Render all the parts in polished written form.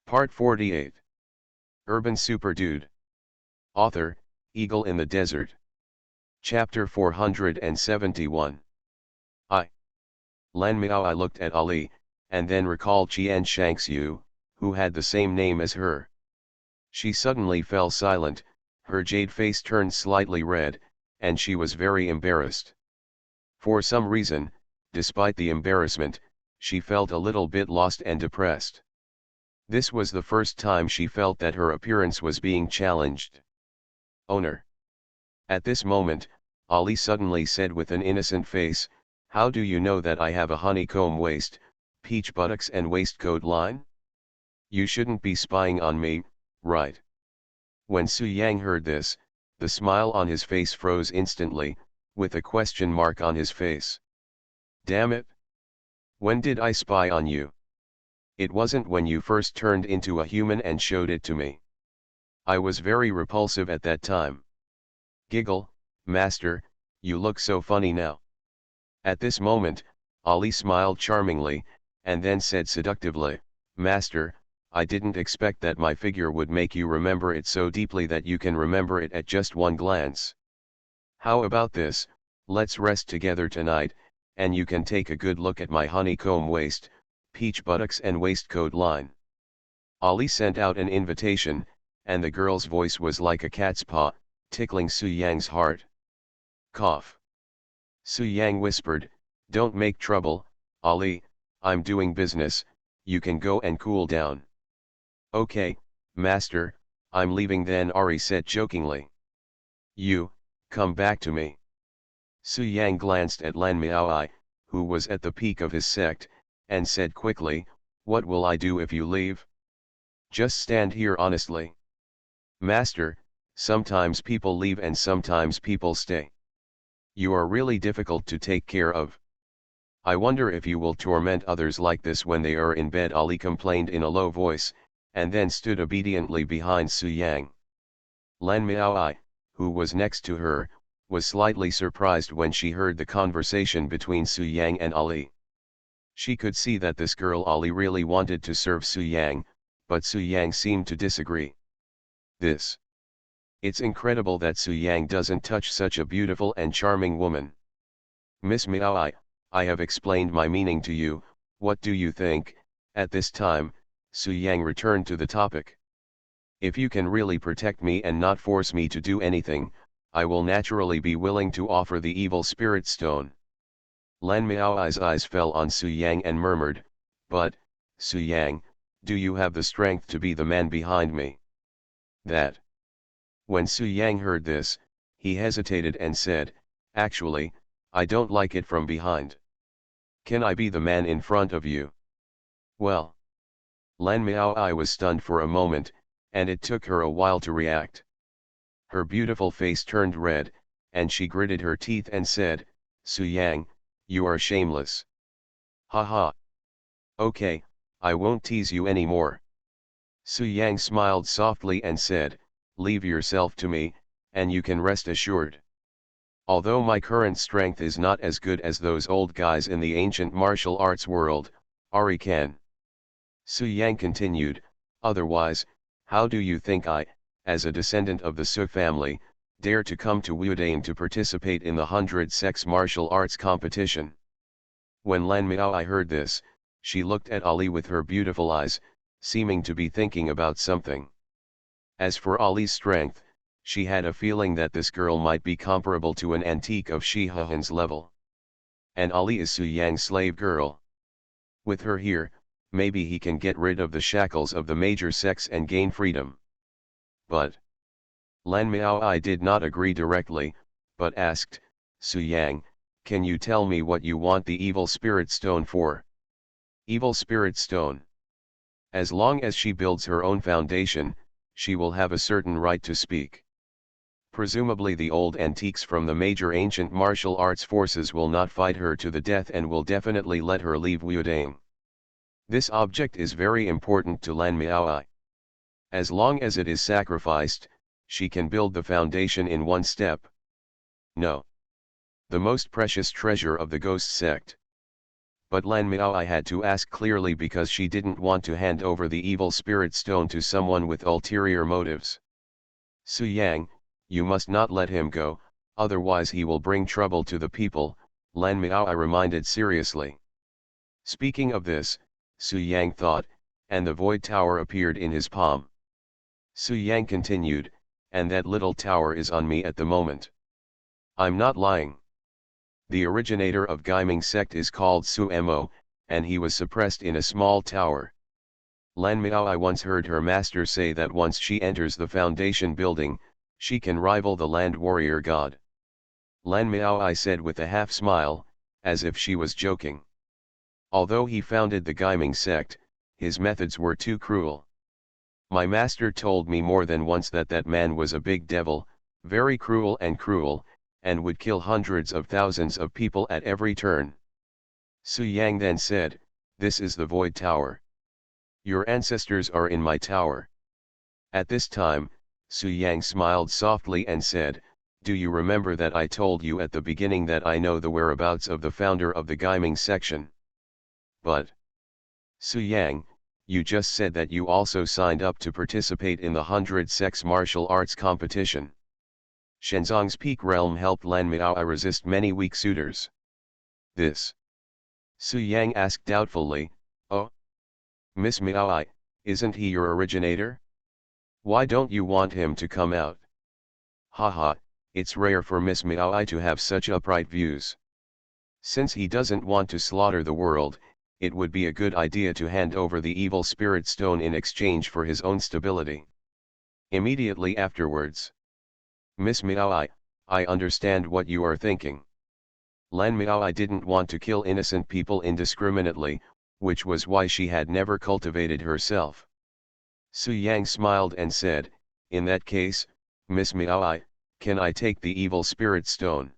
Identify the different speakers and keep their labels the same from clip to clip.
Speaker 1: Part 48. Urban Super Dude. Author, Eagle in the Desert. Chapter 471. Lan Miao looked at Ali, and then recalled Qian Shangxiu, who had the same name as her. She suddenly fell silent, her jade face turned slightly red, and she was very embarrassed. For some reason, despite the embarrassment, she felt a little bit lost and depressed. This was the first time she felt that her appearance was being challenged. Owner. At this moment, Ali suddenly said with an innocent face, "How do you know that I have a honeycomb waist, peach buttocks and waistcoat line? You shouldn't be spying on me, right?" When Su Yang heard this, the smile on his face froze instantly, with a question mark on his face. Damn it! When did I spy on you? It wasn't when you first turned into a human and showed it to me. I was very repulsive at that time. Giggle, master, you look so funny now. At this moment, Ali smiled charmingly, and then said seductively, "Master, I didn't expect that my figure would make you remember it so deeply that you can remember it at just one glance. How about this, let's rest together tonight, and you can take a good look at my honeycomb waist, peach buttocks and waistcoat line." Ali sent out an invitation, and the girl's voice was like a cat's paw, tickling Su Yang's heart. Cough. Su Yang whispered, "Don't make trouble, Ali, I'm doing business, you can go and cool down." "Okay, master, I'm leaving then," Ari said jokingly. "You, come back to me." Su Yang glanced at Lan Miao, who was at the peak of his sect, and said quickly, "What will I do if you leave? Just stand here honestly." "Master, sometimes people leave and sometimes people stay. You are really difficult to take care of. I wonder if you will torment others like this when they are in bed," Ali complained in a low voice, and then stood obediently behind Su Yang. Lan Miao, who was next to her, was slightly surprised when she heard the conversation between Su Yang and Ali. She could see that this girl Ali really wanted to serve Su Yang, but Su Yang seemed to disagree. It's incredible that Su Yang doesn't touch such a beautiful and charming woman. "Miss Miao, I have explained my meaning to you, what do you think?" At this time, Su Yang returned to the topic. "If you can really protect me and not force me to do anything, I will naturally be willing to offer the evil spirit stone." Lan Miao's eyes fell on Su Yang and murmured, "But, Su Yang, do you have the strength to be the man behind me?" That. When Su Yang heard this, he hesitated and said, "Actually, I don't like it from behind. Can I be the man in front of you?" "Well." Lan Miao was stunned for a moment, and it took her a while to react. Her beautiful face turned red, and she gritted her teeth and said, "Su Yang, you are shameless. Ha ha. Okay, I won't tease you anymore." Su Yang smiled softly and said, "Leave yourself to me, and you can rest assured. Although my current strength is not as good as those old guys in the ancient martial arts world, Ari can." Su Yang continued, "Otherwise, how do you think I, as a descendant of the Su family, dare to come to Wudane to participate in the 100 sex martial arts competition?" When Lan Miao heard this, she looked at Ali with her beautiful eyes, seeming to be thinking about something. As for Ali's strength, she had a feeling that this girl might be comparable to an antique of Shi Hahan's level. And Ali is Su Yang's slave girl. With her here, maybe he can get rid of the shackles of the major sects and gain freedom. But Lan Miao did not agree directly, but asked, "Su Yang, can you tell me what you want the evil spirit stone for?" "Evil spirit stone? As long as she builds her own foundation, she will have a certain right to speak. Presumably the old antiques from the major ancient martial arts forces will not fight her to the death and will definitely let her leave Wudane. This object is very important to Lan Miao. As long as it is sacrificed, she can build the foundation in one step. No. The most precious treasure of the ghost sect. But Lan Miaoi had to ask clearly because she didn't want to hand over the evil spirit stone to someone with ulterior motives. Su Yang, you must not let him go, otherwise he will bring trouble to the people, Lan Miaoi reminded seriously. Speaking of this, Su Yang thought, and the void tower appeared in his palm. Su Yang continued, and that little tower is on me at the moment. I'm not lying. The originator of Gaiming sect is called Su Mo, and he was suppressed in a small tower. Lan Miaoi once heard her master say that once she enters the foundation building, she can rival the land warrior god. Lan Miaoi said with a half smile, as if she was joking. Although he founded the Gaiming sect, his methods were too cruel. My master told me more than once that that man was a big devil, very cruel, and would kill hundreds of thousands of people at every turn. Su Yang then said, "This is the Void Tower. Your ancestors are in my tower." At this time, Su Yang smiled softly and said, "Do you remember that I told you at the beginning that I know the whereabouts of the founder of the Gaiming section? But, Su Yang, you just said that you also signed up to participate in the 100 Sex Martial Arts competition." Shenzong's peak realm helped Lan Miaoi resist many weak suitors. This. Su Yang asked doubtfully, "Oh? Miss Miaoi, isn't he your originator? Why don't you want him to come out?" Haha, it's rare for Miss Miaoi to have such upright views. Since he doesn't want to slaughter the world, it would be a good idea to hand over the evil spirit stone in exchange for his own stability. Immediately afterwards. Miss Miaoi, I understand what you are thinking. Lan Miaoi didn't want to kill innocent people indiscriminately, which was why she had never cultivated herself. Su Yang smiled and said, "In that case, Miss Miaoi, can I take the evil spirit stone?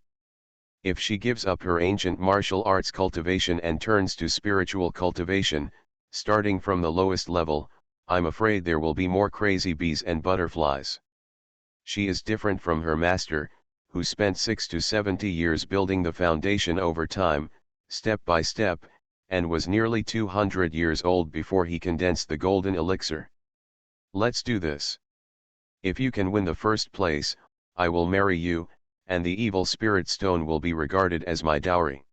Speaker 1: If she gives up her ancient martial arts cultivation and turns to spiritual cultivation, starting from the lowest level, I'm afraid there will be more crazy bees and butterflies. She is different from her master, who spent 6 to 70 years building the foundation over time, step by step, and was nearly 200 years old before he condensed the golden elixir. Let's do this. If you can win the first place, I will marry you, and the evil spirit stone will be regarded as my dowry.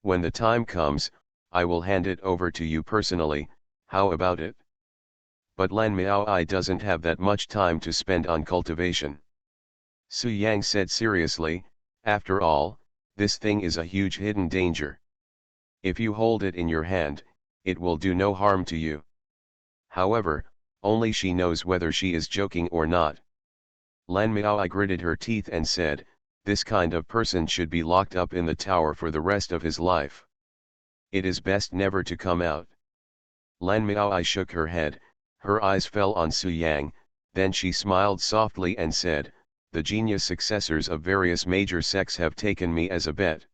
Speaker 1: When the time comes, I will hand it over to you personally, how about it?" But Lan Miaoi doesn't have that much time to spend on cultivation. Su Yang said seriously, "After all, this thing is a huge hidden danger. If you hold it in your hand, it will do no harm to you. However, only she knows whether she is joking or not." Lan Miaoi gritted her teeth and said, "This kind of person should be locked up in the tower for the rest of his life. It is best never to come out." Lan Miaoi shook her head, her eyes fell on Su Yang, then she smiled softly and said, "The genius successors of various major sects have taken me as a bet.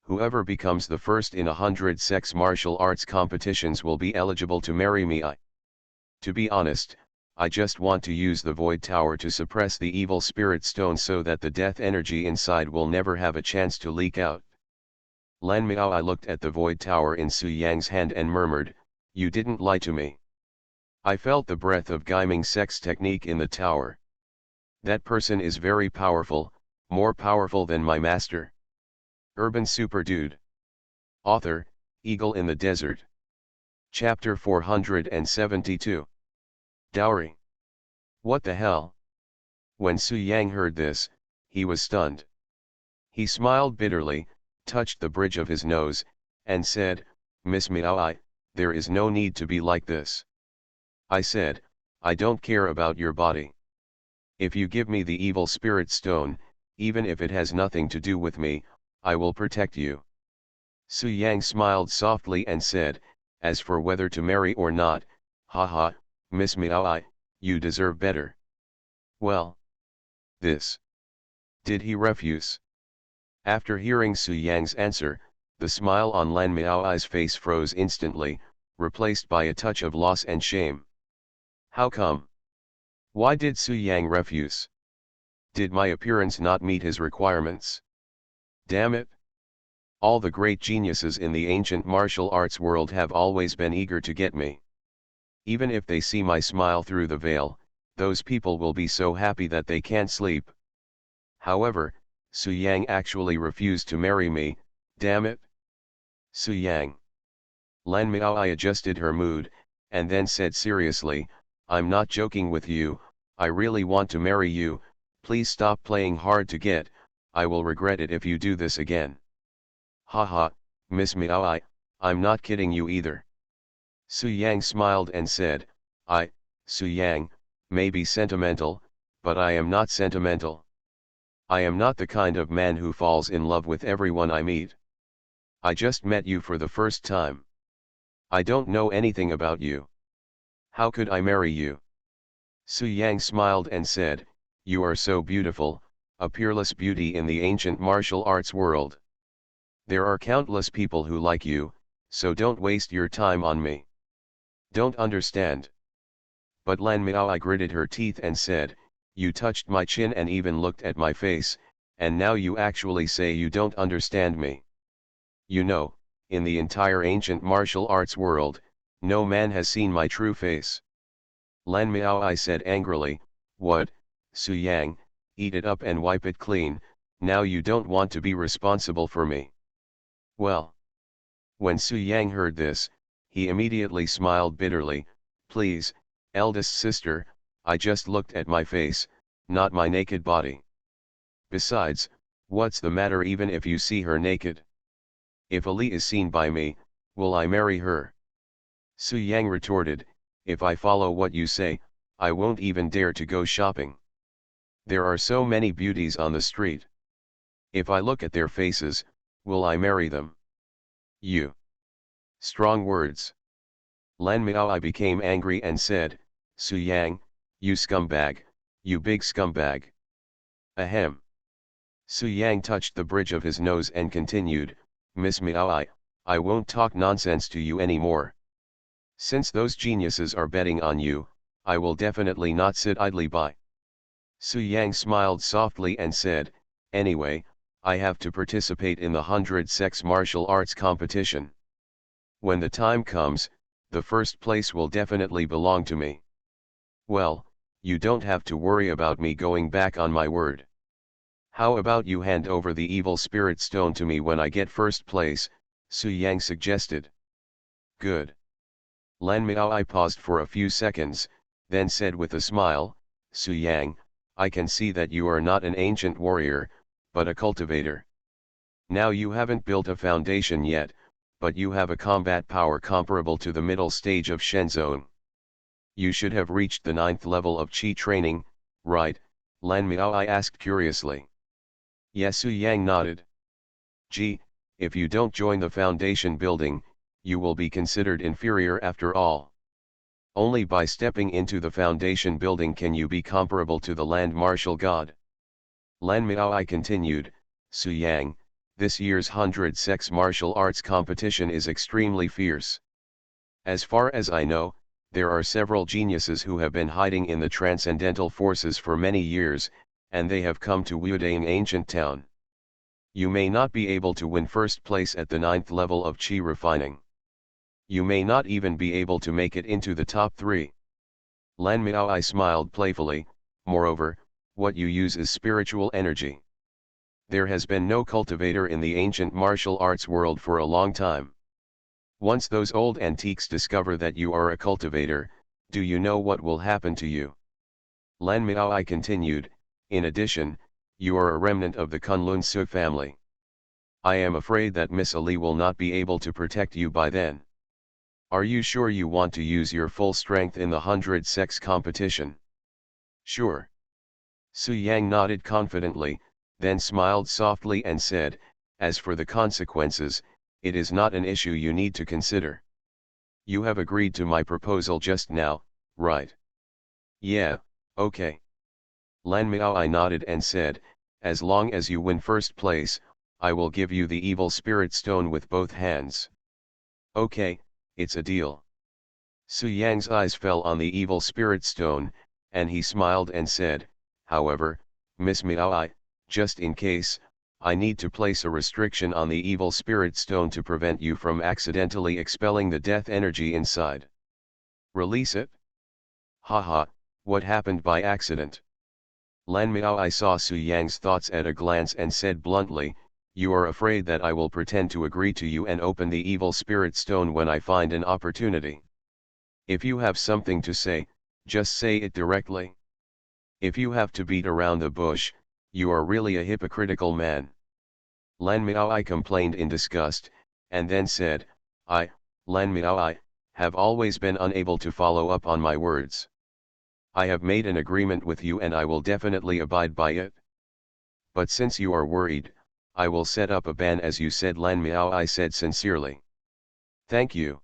Speaker 1: Whoever becomes the first in 100 sex martial arts competitions will be eligible to marry me. To be honest, I just want to use the Void Tower to suppress the evil spirit stone so that the death energy inside will never have a chance to leak out." Lan Miaoi looked at the Void Tower in Su Yang's hand and murmured, "You didn't lie to me. I felt the breath of Gaiming sex technique in the tower. That person is very powerful, more powerful than my master." Urban Super Dude. Author, Eagle in the Desert. Chapter 472. Dowry. What the hell? When Su Yang heard this, he was stunned. He smiled bitterly, touched the bridge of his nose, and said, "Miss Miaoi, there is no need to be like this. I said, I don't care about your body. If you give me the evil spirit stone, even if it has nothing to do with me, I will protect you." Su Yang smiled softly and said, "As for whether to marry or not, haha, Miss Miaoi, you deserve better." Well. This. Did he refuse? After hearing Su Yang's answer, the smile on Lan Miaoi's face froze instantly, replaced by a touch of loss and shame. How come? Why did Su Yang refuse? Did my appearance not meet his requirements? Damn it! All the great geniuses in the ancient martial arts world have always been eager to get me. Even if they see my smile through the veil, those people will be so happy that they can't sleep. However, Su Yang actually refused to marry me, damn it. Su Yang. Lan Miaoi adjusted her mood, and then said seriously, I'm not joking with you, I really want to marry you, please stop playing hard to get, I will regret it if you do this again. Haha, Miss Miaoi, I'm not kidding you either. Su Yang smiled and said, Su Yang, may be sentimental, but I am not sentimental. I am not the kind of man who falls in love with everyone I meet. I just met you for the first time. I don't know anything about you. How could I marry you? Su Yang smiled and said, you are so beautiful, a peerless beauty in the ancient martial arts world. There are countless people who like you, so don't waste your time on me. Don't understand. But Lan Miaoi gritted her teeth and said, you touched my chin and even looked at my face, and now you actually say you don't understand me. You know, in the entire ancient martial arts world, no man has seen my true face. Lan Miaoi said angrily, what, Su Yang, eat it up and wipe it clean, now you don't want to be responsible for me. Well. When Su Yang heard this, he immediately smiled bitterly, please, eldest sister, I just looked at my face, not my naked body. Besides, what's the matter even if you see her naked? If Ali is seen by me, will I marry her? Su Yang retorted, if I follow what you say, I won't even dare to go shopping. There are so many beauties on the street. If I look at their faces, will I marry them? You. Strong words. Lan Miaoi became angry and said, Su Yang, you scumbag, you big scumbag. Ahem. Su Yang touched the bridge of his nose and continued, Miss Miaoi, I won't talk nonsense to you anymore. Since those geniuses are betting on you, I will definitely not sit idly by. Su Yang smiled softly and said, anyway, I have to participate in the 100 sex martial arts competition. When the time comes, the first place will definitely belong to me. Well, you don't have to worry about me going back on my word. How about you hand over the evil spirit stone to me when I get first place, Su Yang suggested. Good. Lan Miaoi paused for a few seconds, then said with a smile, Su Yang, I can see that you are not an ancient warrior, but a cultivator. Now you haven't built a foundation yet, but you have a combat power comparable to the middle stage of Shenzone. You should have reached the 9th level of Qi training, right? Lan Miaoi asked curiously. Yes, Su Yang nodded. Gee, if you don't join the foundation building, you will be considered inferior after all. Only by stepping into the foundation building can you be comparable to the land martial god. Lan Miaoi continued, Su Yang, this year's 100 sex martial arts competition is extremely fierce. As far as I know, there are several geniuses who have been hiding in the transcendental forces for many years, and they have come to Wudaing ancient town. You may not be able to win first place at the 9th level of Qi refining. You may not even be able to make it into the top 3. Lan Miaoi smiled playfully, moreover, what you use is spiritual energy. There has been no cultivator in the ancient martial arts world for a long time. Once those old antiques discover that you are a cultivator, do you know what will happen to you? Lan Miaoi continued, in addition, you are a remnant of the Kunlun Su family. I am afraid that Miss Ali will not be able to protect you by then. Are you sure you want to use your full strength in the 100 sex competition? Sure. Su Yang nodded confidently, then smiled softly and said, as for the consequences, it is not an issue you need to consider. You have agreed to my proposal just now, right? Yeah, okay. Lan Miaoi nodded and said, as long as you win first place, I will give you the evil spirit stone with both hands. Okay, it's a deal. Su Yang's eyes fell on the evil spirit stone, and he smiled and said, however, Miss Miaoi, just in case, I need to place a restriction on the evil spirit stone to prevent you from accidentally expelling the death energy inside. Release it? Haha, what happened by accident? Lan Miao I saw Su Yang's thoughts at a glance and said bluntly, you are afraid that I will pretend to agree to you and open the evil spirit stone when I find an opportunity. If you have something to say, just say it directly. If you have to beat around the bush, you are really a hypocritical man. Lan Miao I complained in disgust, and then said, Lan Miao I, have always been unable to follow up on my words. I have made an agreement with you and I will definitely abide by it. But since you are worried, I will set up a ban as you said, Lan Miao I said sincerely. Thank you.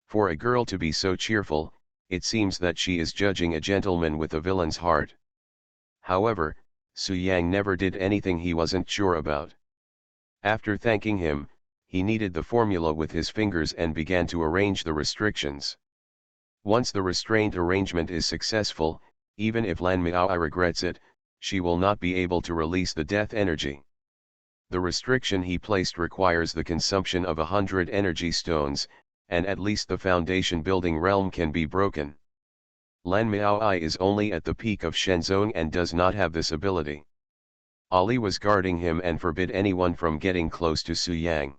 Speaker 1: For a girl to be so cheerful, it seems that she is judging a gentleman with a villain's heart. However, Su Yang never did anything he wasn't sure about. After thanking him, he kneaded the formula with his fingers and began to arrange the restrictions. Once the restraint arrangement is successful, even if Lan Miao regrets it, she will not be able to release the death energy. The restriction he placed requires the consumption of 100 energy stones, and at least the foundation building realm can be broken. Lan Miao is only at the peak of Shenzong and does not have this ability. Ali was guarding him and forbid anyone from getting close to Su Yang.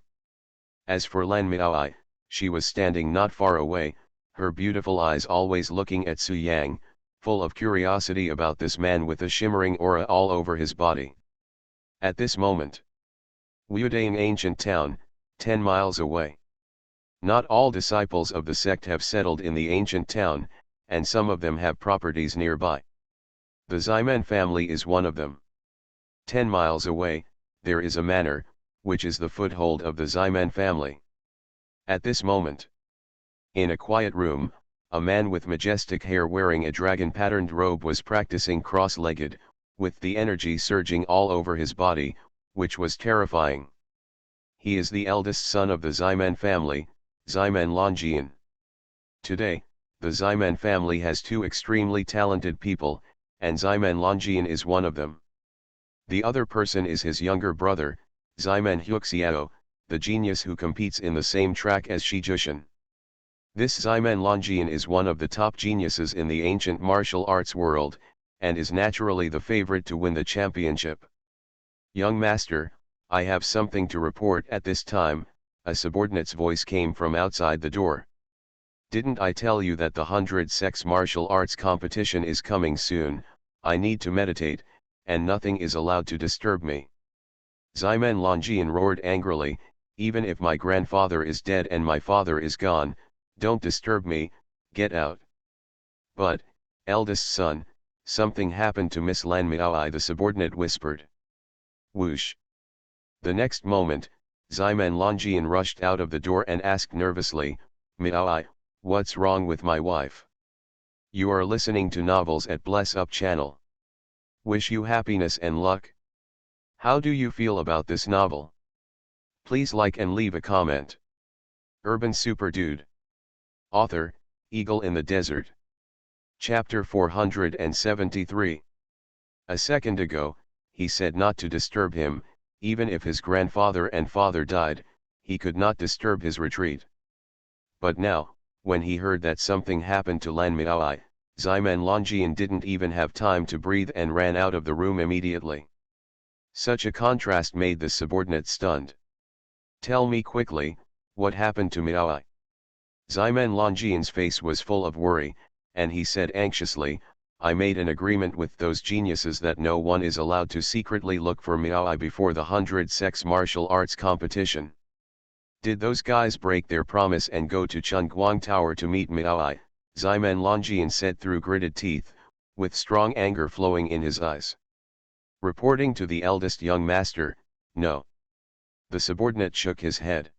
Speaker 1: As for Lan Miao, she was standing not far away, her beautiful eyes always looking at Su Yang, full of curiosity about this man with a shimmering aura all over his body. At this moment, Wudaing ancient town, 10 miles away. Not all disciples of the sect have settled in the ancient town, and some of them have properties nearby. The Ximen family is one of them. 10 miles away, there is a manor, which is the foothold of the Ximen family. At this moment, in a quiet room, a man with majestic hair wearing a dragon-patterned robe was practicing cross-legged, with the energy surging all over his body, which was terrifying. He is the eldest son of the Ximen family, Ximen Longjian. Today, the Ximen family has two extremely talented people, and Ximen Longjian is one of them. The other person is his younger brother, Ximen Huxiao, the genius who competes in the same track as Shi Jushan. This Ximen Longjian is one of the top geniuses in the ancient martial arts world, and is naturally the favorite to win the championship. Young master, I have something to report at this time, a subordinate's voice came from outside the door. Didn't I tell you that the 100 sex martial arts competition is coming soon? I need to meditate, and nothing is allowed to disturb me. Ximen Longjian roared angrily, even if my grandfather is dead and my father is gone, don't disturb me, get out. But, eldest son, something happened to Miss Lan Miao, the subordinate whispered. Whoosh. The next moment, Ximen Longjian rushed out of the door and asked nervously, Miao, what's wrong with my wife? You are listening to novels at Bless Up channel. Wish you happiness and luck. How do you feel about this novel? Please like and leave a comment. Urban Super Dude. Author, Eagle in the Desert. Chapter 473. A second ago, he said not to disturb him, even if his grandfather and father died, he could not disturb his retreat. But now, when he heard that something happened to Lan Miao, Ximen Longjian didn't even have time to breathe and ran out of the room immediately. Such a contrast made the subordinate stunned. Tell me quickly, what happened to Miao? Ximen Longjian's face was full of worry, and he said anxiously, I made an agreement with those geniuses that no one is allowed to secretly look for Miao before the 100 sex martial arts competition. Did those guys break their promise and go to Chunguang Tower to meet Miao? Ximen Longjian said through gritted teeth, with strong anger flowing in his eyes. Reporting to the eldest young master, no. The subordinate shook his head.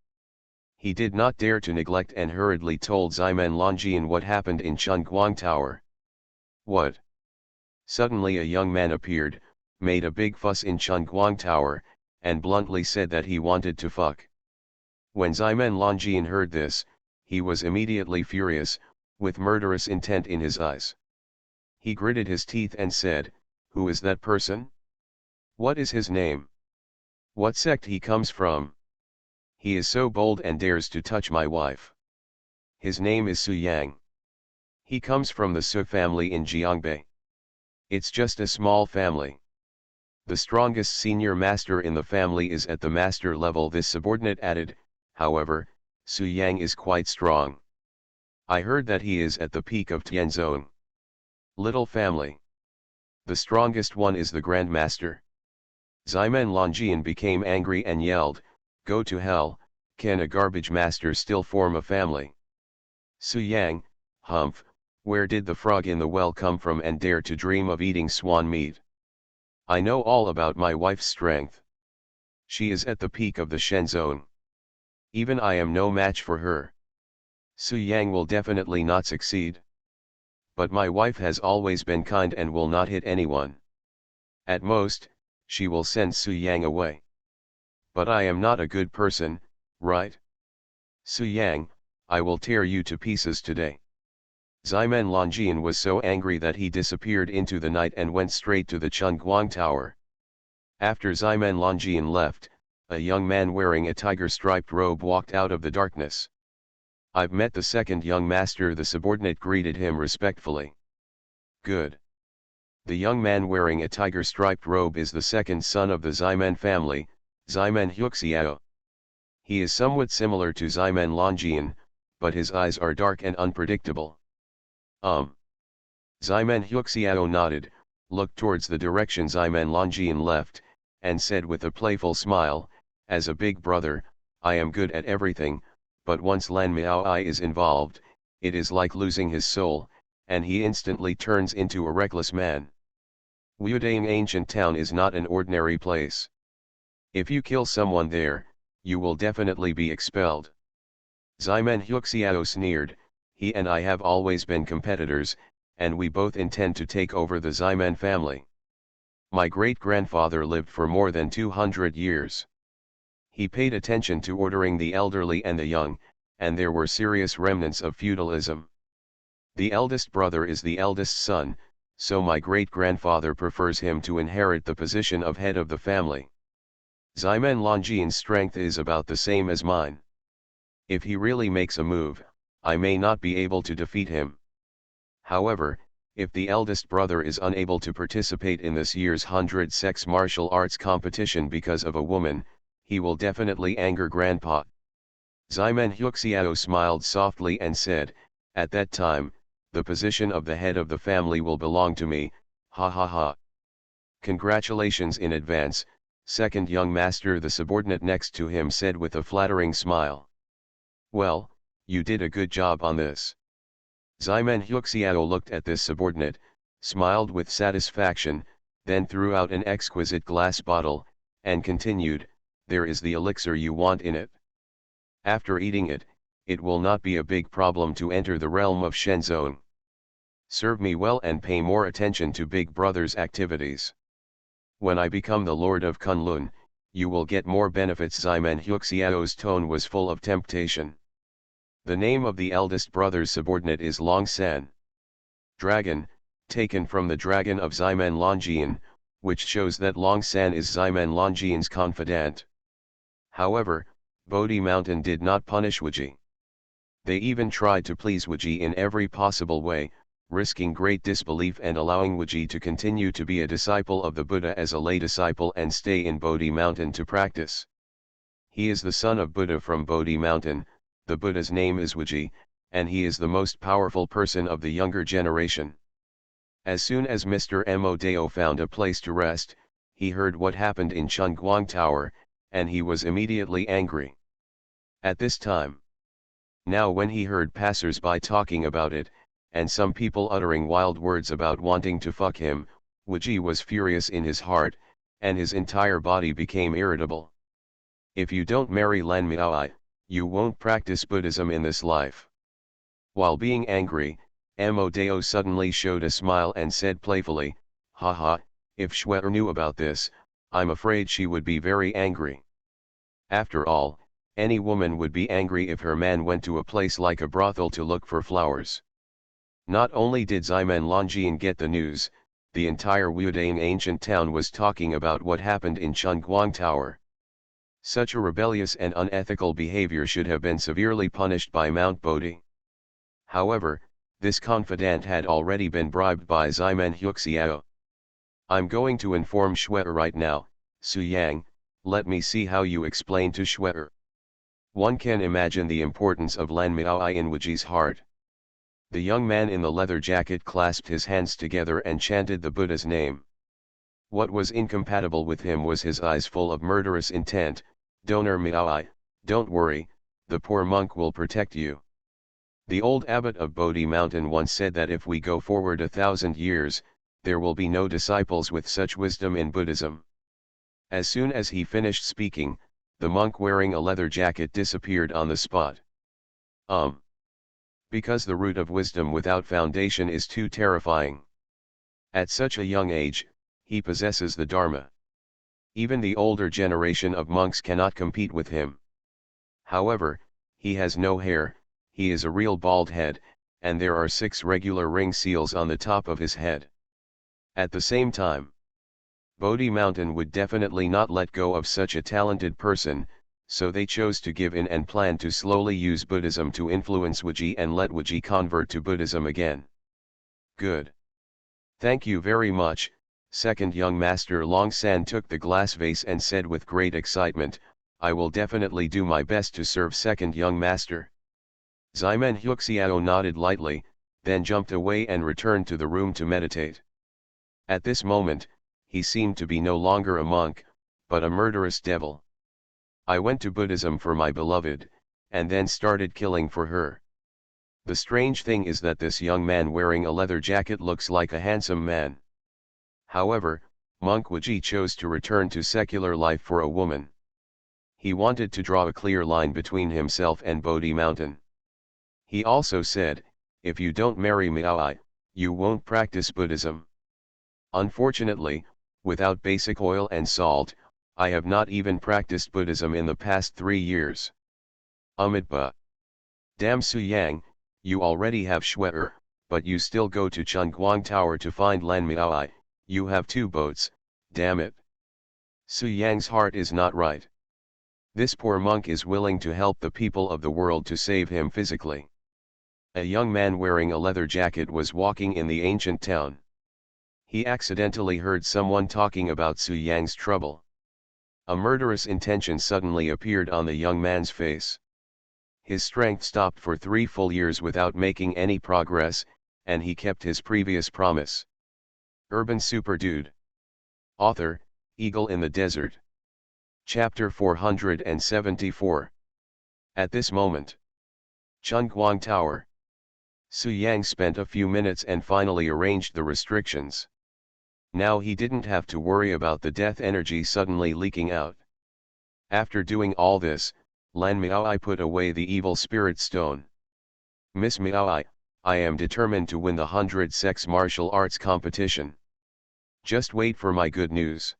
Speaker 1: He did not dare to neglect and hurriedly told Ximen Longjian what happened in Chunguang Tower. What? Suddenly a young man appeared, made a big fuss in Chunguang Tower, and bluntly said that he wanted to fuck. When Ximen Longjian heard this, he was immediately furious, with murderous intent in his eyes. He gritted his teeth and said, who is that person? What is his name? What sect he comes from? He is so bold and dares to touch my wife. His name is Su Yang. He comes from the Su family in Jiangbei. It's just a small family. The strongest senior master in the family is at the master level, this subordinate added. However, Su Yang is quite strong. I heard that he is at the peak of Tianzong. Little family. The strongest one is the Grand Master. Ximen Longjian became angry and yelled, "Go to hell, can a garbage master still form a family?" Su Yang, humph, where did the frog in the well come from and dare to dream of eating swan meat? I know all about my wife's strength. She is at the peak of the Shen zone. Even I am no match for her. Su Yang will definitely not succeed. But my wife has always been kind and will not hit anyone. At most, she will send Su Yang away. But I am not a good person, right? Su Yang, I will tear you to pieces today. Ximen Longjian was so angry that he disappeared into the night and went straight to the Chunguang Tower. After Ximen Longjian left, a young man wearing a tiger-striped robe walked out of the darkness. "I've met the second young master," the subordinate greeted him respectfully. "Good. The young man wearing a tiger-striped robe is the second son of the Ximen family, Ximen Huxiao. He is somewhat similar to Ximen Longjian, but his eyes are dark and unpredictable." Ximen Huxiao nodded, looked towards the direction Ximen Longjian left, and said with a playful smile, "As a big brother, I am good at everything, but once Lan Miaoi is involved, it is like losing his soul, and he instantly turns into a reckless man. Wuodang ancient town is not an ordinary place. If you kill someone there, you will definitely be expelled." Ximen Huxiao sneered, "He and I have always been competitors, and we both intend to take over the Ximen family. My great-grandfather lived for more than 200 years. He paid attention to ordering the elderly and the young, and there were serious remnants of feudalism. The eldest brother is the eldest son, so my great-grandfather prefers him to inherit the position of head of the family. Ximen Longjian's strength is about the same as mine. If he really makes a move, I may not be able to defeat him. However, if the eldest brother is unable to participate in this year's 100 sex martial arts competition because of a woman, he will definitely anger grandpa." Ximen Huxiao smiled softly and said, "At that time, the position of the head of the family will belong to me, ha ha ha." "Congratulations in advance, second young master," the subordinate next to him said with a flattering smile. "Well, you did a good job on this." Ximen Huxiao looked at this subordinate, smiled with satisfaction, then threw out an exquisite glass bottle, and continued, "There is the elixir you want in it. After eating it, it will not be a big problem to enter the realm of Shenzong. Serve me well and pay more attention to Big Brother's activities. When I become the Lord of Kunlun, you will get more benefits." Ximen Huxiao's tone was full of temptation. The name of the eldest brother's subordinate is Long San. Dragon, taken from the dragon of Ximen Longjian, which shows that Long San is Ximen Longjian's confidant. However, Bodhi Mountain did not punish Wuji. They even tried to please Wuji in every possible way, risking great disbelief and allowing Wuji to continue to be a disciple of the Buddha as a lay disciple and stay in Bodhi Mountain to practice. He is the son of Buddha from Bodhi Mountain. The Buddha's name is Wuji, and he is the most powerful person of the younger generation. As soon as Mr. Mo Dao found a place to rest, he heard what happened in Chunguang Tower, and he was immediately angry. At this time, now when he heard passers-by talking about it, and some people uttering wild words about wanting to fuck him, Wuji was furious in his heart, and his entire body became irritable. "If you don't marry Lan Miaoi, you won't practice Buddhism in this life." While being angry, Mo Dao suddenly showed a smile and said playfully, "Haha, if Shwe knew about this, I'm afraid she would be very angry." After all, any woman would be angry if her man went to a place like a brothel to look for flowers. Not only did Ximen Longjian get the news, the entire Wuodang ancient town was talking about what happened in Chunguang Tower. Such a rebellious and unethical behavior should have been severely punished by Mount Bodhi. However, this confidant had already been bribed by Ximen Huxiao. I'm going to inform Shuai right now, Su Yang, let me see how you explain to Shuai. One can imagine the importance of Lan Miaoi in Wuji's heart. The young man in the leather jacket clasped his hands together and chanted the Buddha's name. What was incompatible with him was his eyes full of murderous intent. Donor Miaoi, don't worry, the poor monk will protect you. The old abbot of Bodhi Mountain once said that if we go forward 1,000 years, there will be no disciples with such wisdom in Buddhism. As soon as he finished speaking, the monk wearing a leather jacket disappeared on the spot. Because the root of wisdom without foundation is too terrifying. At such a young age, he possesses the Dharma. Even the older generation of monks cannot compete with him. However, he has no hair, he is a real bald head, and there are 6 regular ring seals on the top of his head. At the same time, Bodhi Mountain would definitely not let go of such a talented person, so they chose to give in and plan to slowly use Buddhism to influence Wuji and let Wuji convert to Buddhism again. Good. Thank you very much. Second young master Longsan took the glass vase and said with great excitement, I will definitely do my best to serve second young master. Ximen Huxiao nodded lightly, then jumped away and returned to the room to meditate. At this moment, he seemed to be no longer a monk, but a murderous devil. I went to Buddhism for my beloved, and then started killing for her. The strange thing is that this young man wearing a leather jacket looks like a handsome man. However, Monk Wuji chose to return to secular life for a woman. He wanted to draw a clear line between himself and Bodhi Mountain. He also said, if you don't marry Miaoi, you won't practice Buddhism. Unfortunately, without basic oil and salt, I have not even practiced Buddhism in the past 3 years. Amitba. Damn Su Yang, you already have Shuai, but you still go to Chunguang Tower to find Lan Miaoi, you have 2 boats, damn it. Su Yang's heart is not right. This poor monk is willing to help the people of the world to save him physically. A young man wearing a leather jacket was walking in the ancient town. He accidentally heard someone talking about Su Yang's trouble. A murderous intention suddenly appeared on the young man's face. His strength stopped for 3 full years without making any progress, and he kept his previous promise. Urban Super Dude. Author, Eagle in the Desert. Chapter 474. At this moment. Chunguang Tower. Su Yang spent a few minutes and finally arranged the restrictions. Now he didn't have to worry about the death energy suddenly leaking out. After doing all this, Lan Miaoi put away the evil spirit stone. Miss Miaoi, I am determined to win the 100 sex martial arts competition. Just wait for my good news.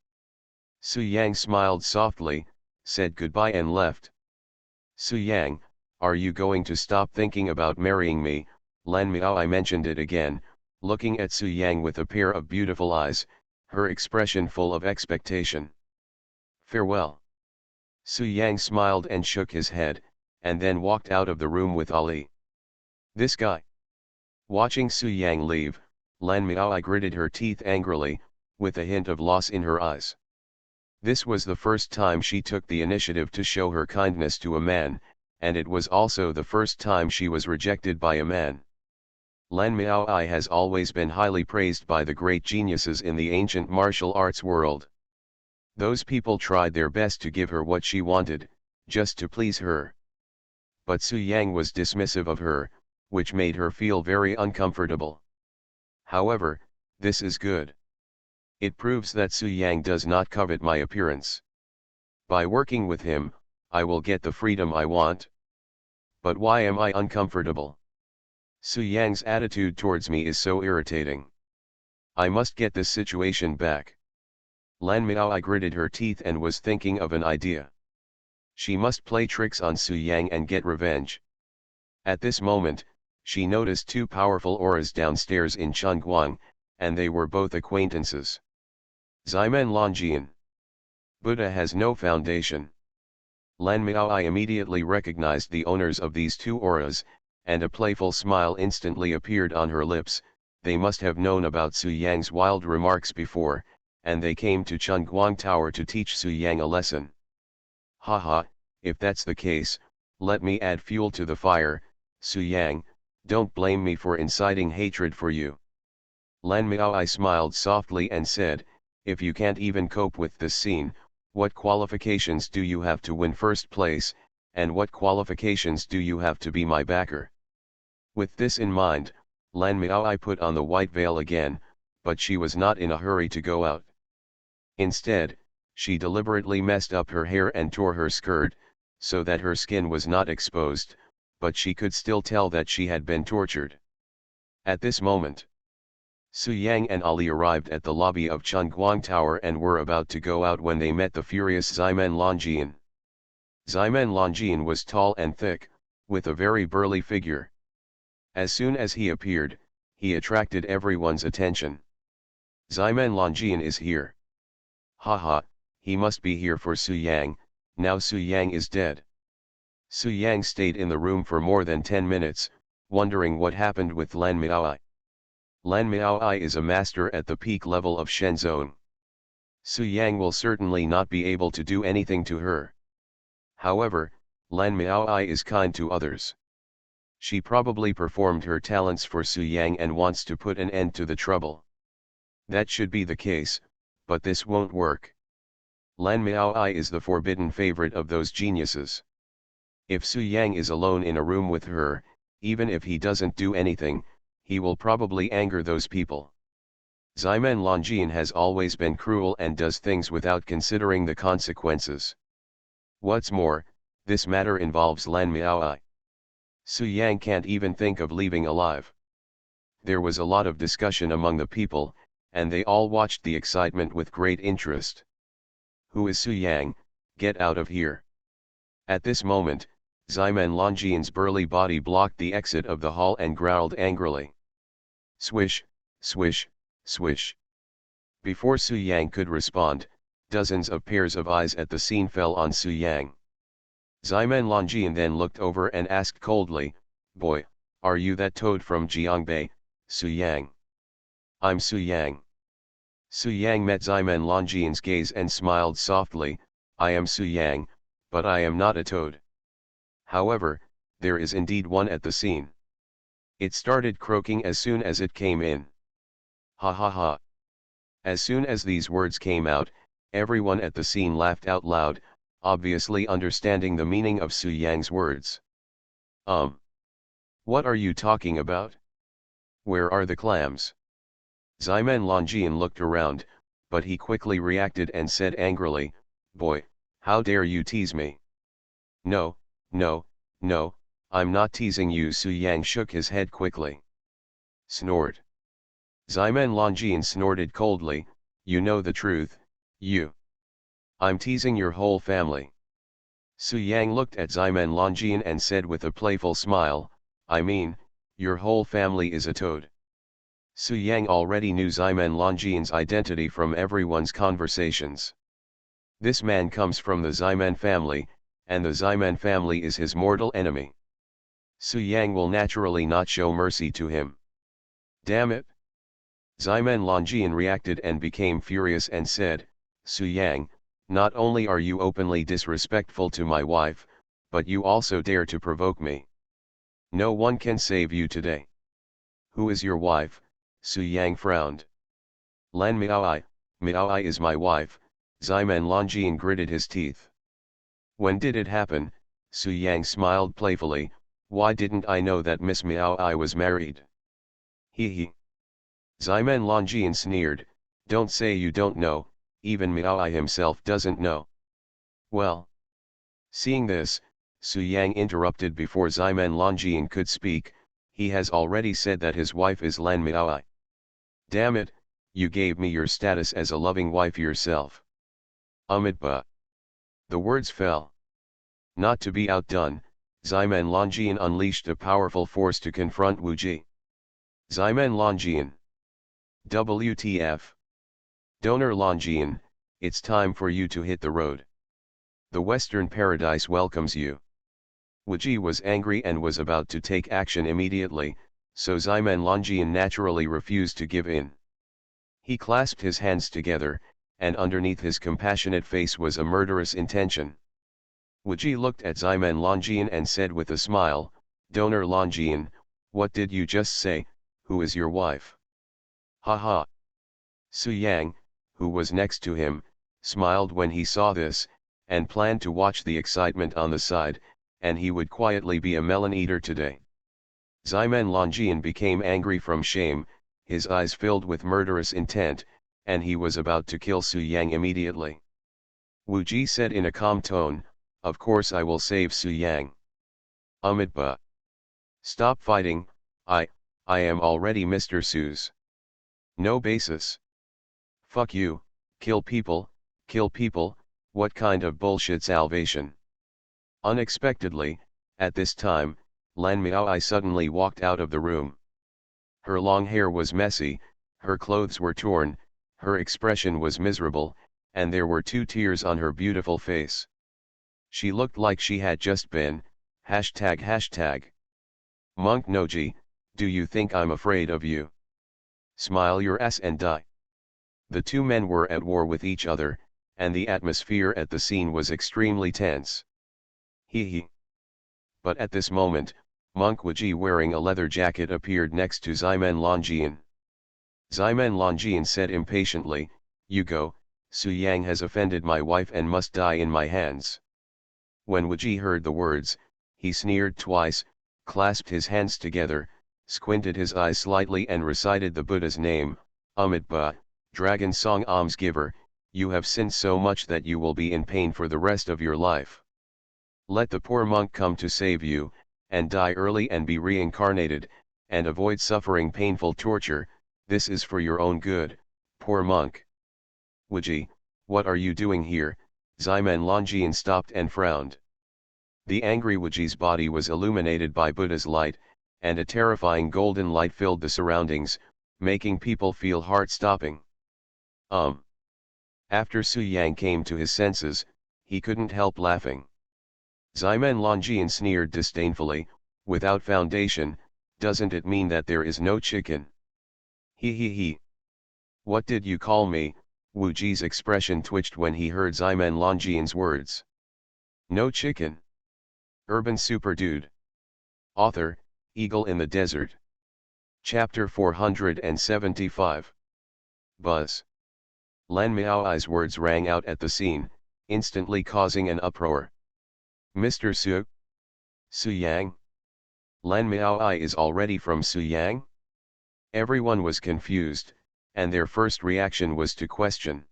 Speaker 1: Su Yang smiled softly, said goodbye and left. Su Yang, are you going to stop thinking about marrying me? Lan Miaoi mentioned it again, looking at Su Yang with a pair of beautiful eyes, her expression full of expectation. Farewell. Su Yang smiled and shook his head, and then walked out of the room with Ali. This guy. Watching Su Yang leave, Lan Miaoi gritted her teeth angrily, with a hint of loss in her eyes. This was the first time she took the initiative to show her kindness to a man, and it was also the first time she was rejected by a man. Lan Miaoi has always been highly praised by the great geniuses in the ancient martial arts world. Those people tried their best to give her what she wanted, just to please her. But Su Yang was dismissive of her, which made her feel very uncomfortable. However, this is good. It proves that Su Yang does not covet my appearance. By working with him, I will get the freedom I want. But why am I uncomfortable? Su Yang's attitude towards me is so irritating. I must get this situation back. Lan Miaoi gritted her teeth and was thinking of an idea. She must play tricks on Su Yang and get revenge. At this moment, she noticed 2 powerful auras downstairs in Chunguang, and they were both acquaintances. Ximen Longjian. Buddha has no foundation. Lan Miaoi immediately recognized the owners of these two auras, and a playful smile instantly appeared on her lips. They must have known about Su Yang's wild remarks before, and they came to Chunguang Tower to teach Su Yang a lesson. Haha, if that's the case, let me add fuel to the fire. Su Yang, don't blame me for inciting hatred for you. Lan Miaoi smiled softly and said, if you can't even cope with this scene, what qualifications do you have to win first place, and what qualifications do you have to be my backer? With this in mind, Lan Miaoi put on the white veil again, but she was not in a hurry to go out. Instead, she deliberately messed up her hair and tore her skirt, so that her skin was not exposed, but she could still tell that she had been tortured. At this moment, Su Yang and Ali arrived at the lobby of Chunguang Tower and were about to go out when they met the furious Ximen Longjian. Ximen Longjian was tall and thick, with a very burly figure. As soon as he appeared, he attracted everyone's attention. Ximen Longjian is here. Haha, he must be here for Su Yang. Now Su Yang is dead. Su Yang stayed in the room for more than 10 minutes, wondering what happened with Lan Miaoi. Lan Miaoi is a master at the peak level of Shen Zone. Su Yang will certainly not be able to do anything to her. However, Lan Miaoi is kind to others. She probably performed her talents for Su Yang and wants to put an end to the trouble. That should be the case, but this won't work. Lan Miaoi is the forbidden favorite of those geniuses. If Su Yang is alone in a room with her, even if he doesn't do anything, he will probably anger those people. Ximen Longjian has always been cruel and does things without considering the consequences. What's more, this matter involves Lan Miaoi. Su Yang can't even think of leaving alive. There was a lot of discussion among the people, and they all watched the excitement with great interest. Who is Su Yang? Get out of here. At this moment, Ximen Longjian's burly body blocked the exit of the hall and growled angrily. Swish, swish, swish. Before Su Yang could respond, dozens of pairs of eyes at the scene fell on Su Yang. Ximen Longjian then looked over and asked coldly, Boy, are you that toad from Jiangbei, Su Yang? I'm Su Yang. Su Yang met Ximen Longjian's gaze and smiled softly, I am Su Yang, but I am not a toad. However, there is indeed one at the scene. It started croaking as soon as it came in. Ha ha ha. As soon as these words came out, everyone at the scene laughed out loud, obviously understanding the meaning of Su Yang's words. What are you talking about? Where are the clams? Ximen Longjian looked around, but he quickly reacted and said angrily, Boy, how dare you tease me? No, no, no, I'm not teasing you. Su Yang shook his head quickly. Snort. Ximen Longjian snorted coldly, you know the truth, you. I'm teasing your whole family. Su Yang looked at Ximen Longjian and said with a playful smile, I mean, your whole family is a toad. Su Yang already knew Ximen Longjian's identity from everyone's conversations. This man comes from the Ximen family, and the Ximen family is his mortal enemy. Su Yang will naturally not show mercy to him. Damn it! Ximen Longjian reacted and became furious and said, Su Yang, not only are you openly disrespectful to my wife, but you also dare to provoke me. No one can save you today. Who is your wife? Su Yang frowned. Lan Miaoi, Miaoi is my wife. Ximen Longjian gritted his teeth. When did it happen? Su Yang smiled playfully, why didn't I know that Miss Miaoi was married? Hee hee. Ximen Longjian sneered, don't say you don't know, even Miaoi himself doesn't know. Well. Seeing this, Su Yang interrupted before Ximen Longjian could speak, he has already said that his wife is Lan Miaoi. Damn it, you gave me your status as a loving wife yourself. But. The words fell. Not to be outdone, Ximen Longjian unleashed a powerful force to confront Wu Ji. Ximen Longjian. WTF. Donor Longjian, it's time for you to hit the road. The Western paradise welcomes you. Wuji was angry and was about to take action immediately, so Ximen Longjian naturally refused to give in. He clasped his hands together, and underneath his compassionate face was a murderous intention. Wuji looked at Ximen Longjian and said with a smile, "Donor Longjian, what did you just say? Who is your wife?" "Ha ha." Su Yang, who was next to him, smiled when he saw this, and planned to watch the excitement on the side, and he would quietly be a melon eater today. Ximen Longjian became angry from shame, his eyes filled with murderous intent, and he was about to kill Su Yang immediately. Wu Ji said in a calm tone, "Of course I will save Su Yang." "But stop fighting, I am already Mr. Su's. No basis. Fuck you, kill people, what kind of bullshit salvation?" Unexpectedly, at this time, Lan Miaoi suddenly walked out of the room. Her long hair was messy, her clothes were torn, her expression was miserable, and there were 2 tears on her beautiful face. She looked like she had just been, ###. "Monk Noji, do you think I'm afraid of you? Smile your ass and die." The 2 men were at war with each other, and the atmosphere at the scene was extremely tense. He. But at this moment, Monk Wuji wearing a leather jacket appeared next to Ximen Longjian. Ximen Longjian said impatiently, "You go, Su Yang has offended my wife and must die in my hands." When Wuji heard the words, he sneered twice, clasped his hands together, squinted his eyes slightly and recited the Buddha's name, Ba, Dragon Song Almsgiver, "You have sinned so much that you will be in pain for the rest of your life. Let the poor monk come to save you, and die early and be reincarnated, and avoid suffering painful torture, this is for your own good, poor monk." "Wuji, what are you doing here?" Ximen Longjian stopped and frowned. The angry Wuji's body was illuminated by Buddha's light, and a terrifying golden light filled the surroundings, making people feel heart-stopping. After Su Yang came to his senses, he couldn't help laughing. Ximen Longjian sneered disdainfully, "Without foundation, doesn't it mean that there is no chicken?" He. "What did you call me?" Wu Ji's expression twitched when he heard Ximen Longjian's words. "No chicken. Urban Super Dude." Author, Eagle in the Desert. Chapter 475. Buzz. Lan Miaoi's words rang out at the scene, instantly causing an uproar. "Mr. Su? Su Yang? Lan Miaoi is already from Su Yang?" Everyone was confused, and their first reaction was to question.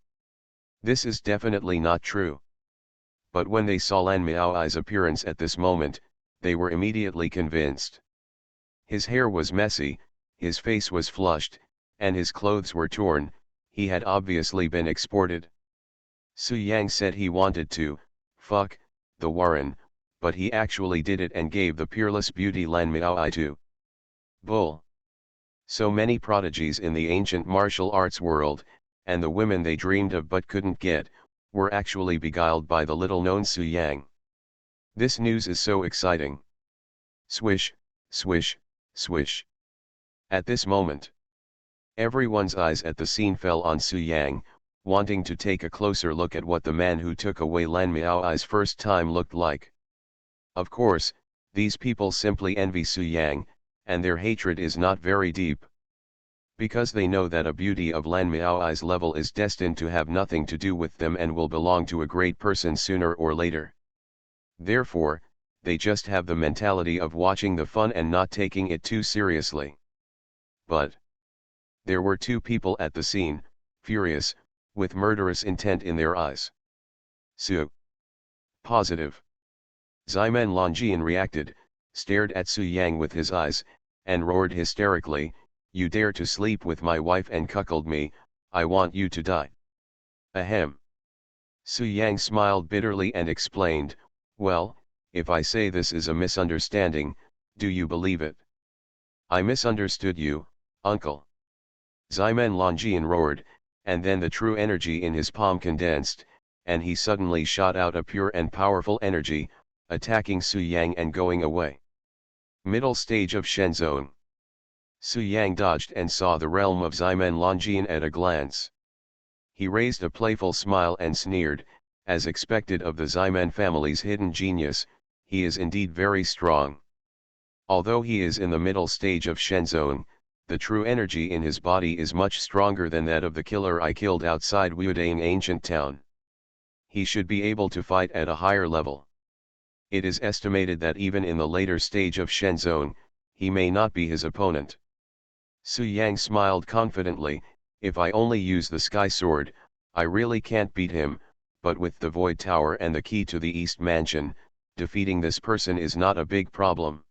Speaker 1: This is definitely not true. But when they saw Lan Miaoi's appearance at this moment, they were immediately convinced. His hair was messy, his face was flushed, and his clothes were torn, he had obviously been exported. Su Yang said he wanted to fuck the Warren, but he actually did it and gave the peerless beauty Lan Miaoi to. Bull. So many prodigies in the ancient martial arts world, and the women they dreamed of but couldn't get, were actually beguiled by the little-known Su Yang. This news is so exciting. Swish, swish, swish. At this moment, everyone's eyes at the scene fell on Su Yang, wanting to take a closer look at what the man who took away Lan Miaoi's first time looked like. Of course, these people simply envy Su Yang, and their hatred is not very deep. Because they know that a beauty of Lan Miaoi's level is destined to have nothing to do with them and will belong to a great person sooner or later. Therefore, they just have the mentality of watching the fun and not taking it too seriously. But there were 2 people at the scene, furious, with murderous intent in their eyes. Su. Positive. Ximen Longjian reacted, stared at Su Yang with his eyes, and roared hysterically, "You dare to sleep with my wife and cuckold me, I want you to die." Ahem. Su Yang smiled bitterly and explained, "Well, if I say this is a misunderstanding, do you believe it?" "I misunderstood you, uncle." Ximen Longjian roared, and then the true energy in his palm condensed, and he suddenly shot out a pure and powerful energy, attacking Su Yang and going away. Middle stage of Shen Zone. Su Yang dodged and saw the realm of Ximen Longjian at a glance. He raised a playful smile and sneered, as expected of the Ximen family's hidden genius, he is indeed very strong. Although he is in the middle stage of Shen Zone, the true energy in his body is much stronger than that of the killer I killed outside Wudaing ancient town. He should be able to fight at a higher level. It is estimated that even in the later stage of Shen Zone, he may not be his opponent. Su Yang smiled confidently, if I only use the Sky Sword, I really can't beat him, but with the Void Tower and the key to the East Mansion, defeating this person is not a big problem.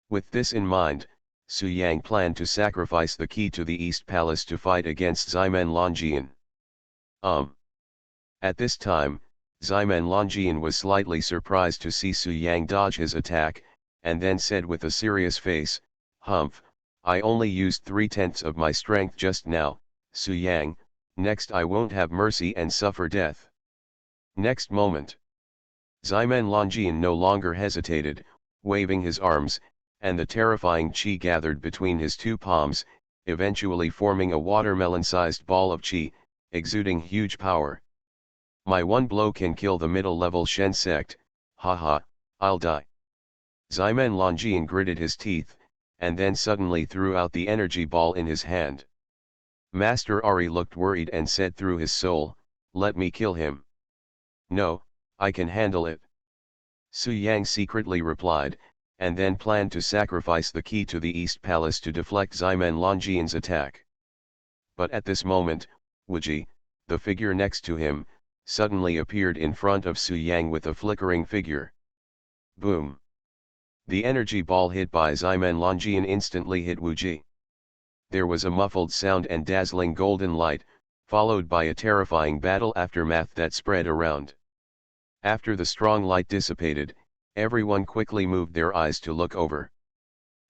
Speaker 1: With this in mind, Su Yang planned to sacrifice the key to the East Palace to fight against Ximen Longjian. At this time, Ximen Longjian was slightly surprised to see Su Yang dodge his attack, and then said with a serious face, "Humph, I only used 3/10 of my strength just now, Su Yang, next I won't have mercy and suffer death." Next moment, Ximen Longjian no longer hesitated, waving his arms, and the terrifying qi gathered between his two palms, eventually forming a watermelon-sized ball of qi, exuding huge power. My one blow can kill the middle-level Shen sect, haha, I'll die. Ximen Longjian gritted his teeth, and then suddenly threw out the energy ball in his hand. Master Ari looked worried and said through his soul, "Let me kill him." "No, I can handle it." Su Yang secretly replied, and then planned to sacrifice the key to the East Palace to deflect Ximen Longjian's attack. But at this moment, Wuji, the figure next to him, suddenly appeared in front of Su Yang with a flickering figure. Boom! The energy ball hit by Ximen Longjian instantly hit Wuji. There was a muffled sound and dazzling golden light, followed by a terrifying battle aftermath that spread around. After the strong light dissipated, everyone quickly moved their eyes to look over.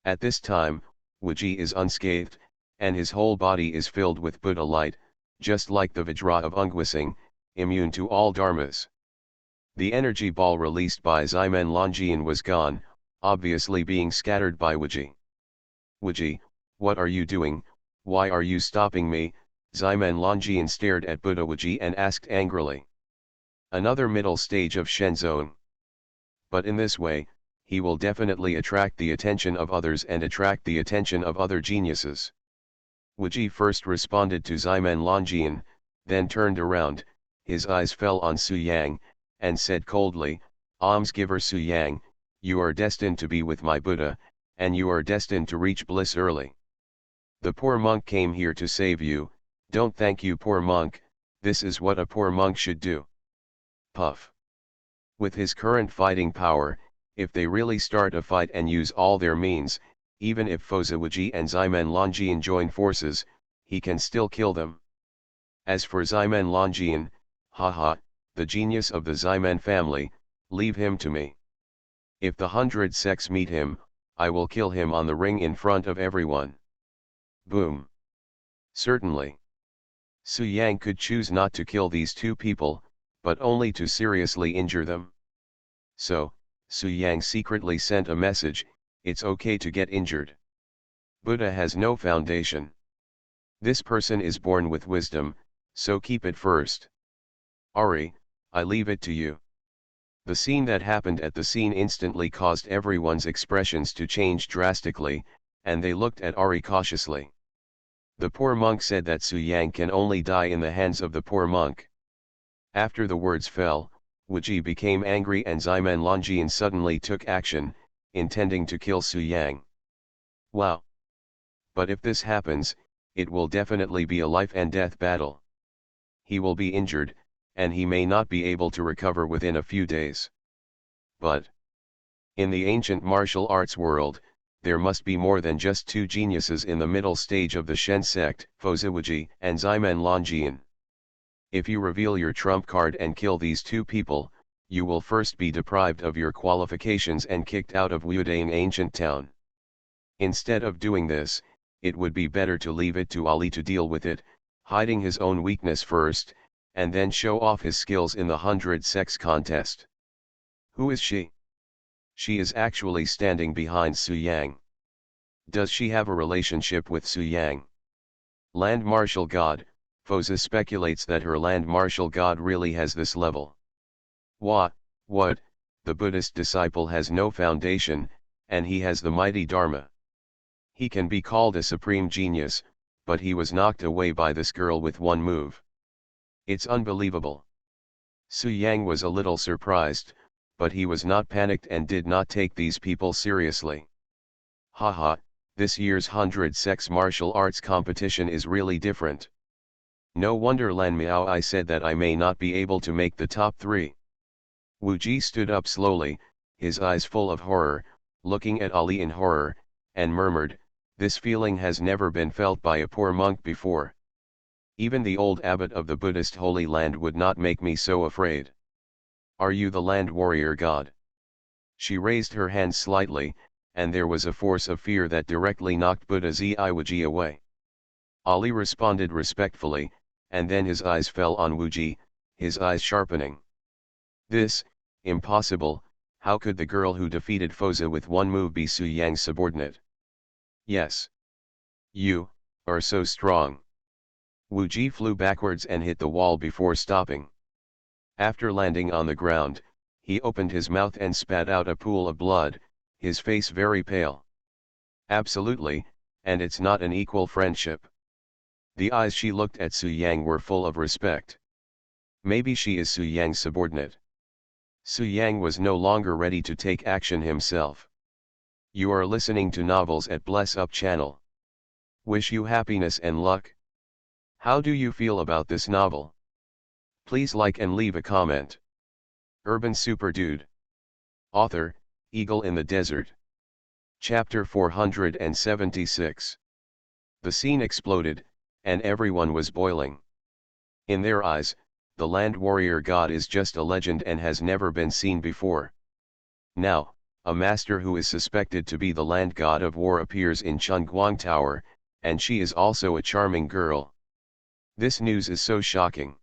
Speaker 1: At this time, Wuji is unscathed, and his whole body is filled with Buddha light, just like the Vajra of Ungwising, immune to all dharmas. The energy ball released by Ximen Longjian was gone, obviously being scattered by Wuji. "Wuji, what are you doing? Why are you stopping me?" Ximen Longjian stared at Buddha Wuji and asked angrily. Another middle stage of Shen Zone. But in this way, he will definitely attract the attention of others and attract the attention of other geniuses. Wuji first responded to Ximen Longjian, then turned around, his eyes fell on Su Yang, and said coldly, "Almsgiver Su Yang, you are destined to be with my Buddha, and you are destined to reach bliss early. The poor monk came here to save you, don't thank you poor monk, this is what a poor monk should do." Puff. With his current fighting power, if they really start a fight and use all their means, even if Fosa Wuji and Ximen Longjian join forces, he can still kill them. As for Ximen Longjian, haha, the genius of the Ximen family, leave him to me. If the 100 sects meet him, I will kill him on the ring in front of everyone. Boom. Certainly. Su Yang could choose not to kill these two people, but only to seriously injure them. So, Su Yang secretly sent a message, it's okay to get injured. Buddha has no foundation. This person is born with wisdom, so keep it first. Ari, I leave it to you. The scene that happened at the scene instantly caused everyone's expressions to change drastically, and they looked at Ari cautiously. The poor monk said that Su Yang can only die in the hands of the poor monk. After the words fell, Wuji became angry and Ximen Longjian suddenly took action, intending to kill Su Yang. Wow! But if this happens, it will definitely be a life and death battle. He will be injured, and he may not be able to recover within a few days. But in the ancient martial arts world, there must be more than just two geniuses in the middle stage of the Shen sect, Fosa Wuji and Ximen Longjian. If you reveal your trump card and kill these two people, you will first be deprived of your qualifications and kicked out of Wudaing ancient town. Instead of doing this, it would be better to leave it to Ali to deal with it, hiding his own weakness first, and then show off his skills in the 100 sex contest. Who is she? She is actually standing behind Su Yang. Does she have a relationship with Su Yang? Land Martial God, Fosa speculates that her Land Martial God really has this level. What, the Buddhist disciple has no foundation, and he has the mighty Dharma. He can be called a supreme genius, but he was knocked away by this girl with one move. It's unbelievable. Su Yang was a little surprised, but he was not panicked and did not take these people seriously. Haha, this year's 100 sex martial arts competition is really different. No wonder Lan Miao I said that I may not be able to make the top 3. Wu Ji stood up slowly, his eyes full of horror, looking at Ali in horror, and murmured, "This feeling has never been felt by a poor monk before. Even the old abbot of the Buddhist Holy Land would not make me so afraid. Are you the land warrior god?" She raised her hand slightly, and there was a force of fear that directly knocked Buddha Ziwuji away. Ali responded respectfully, and then his eyes fell on Wuji, his eyes sharpening. This, impossible, how could the girl who defeated Fosa with one move be Su Yang's subordinate? Yes. You are so strong. Wu Ji flew backwards and hit the wall before stopping. After landing on the ground, he opened his mouth and spat out a pool of blood, his face very pale. Absolutely, and it's not an equal friendship. The eyes she looked at Su Yang were full of respect. Maybe she is Su Yang's subordinate. Su Yang was no longer ready to take action himself. You are listening to Novels at Bless Up channel. Wish you happiness and luck. How do you feel about this novel? Please like and leave a comment. Urban Super Dude. Author, Eagle in the Desert. Chapter 476. The scene exploded, and everyone was boiling. In their eyes, the land warrior god is just a legend and has never been seen before. Now, a master who is suspected to be the land god of war appears in Chunguang Tower, and she is also a charming girl. This news is so shocking.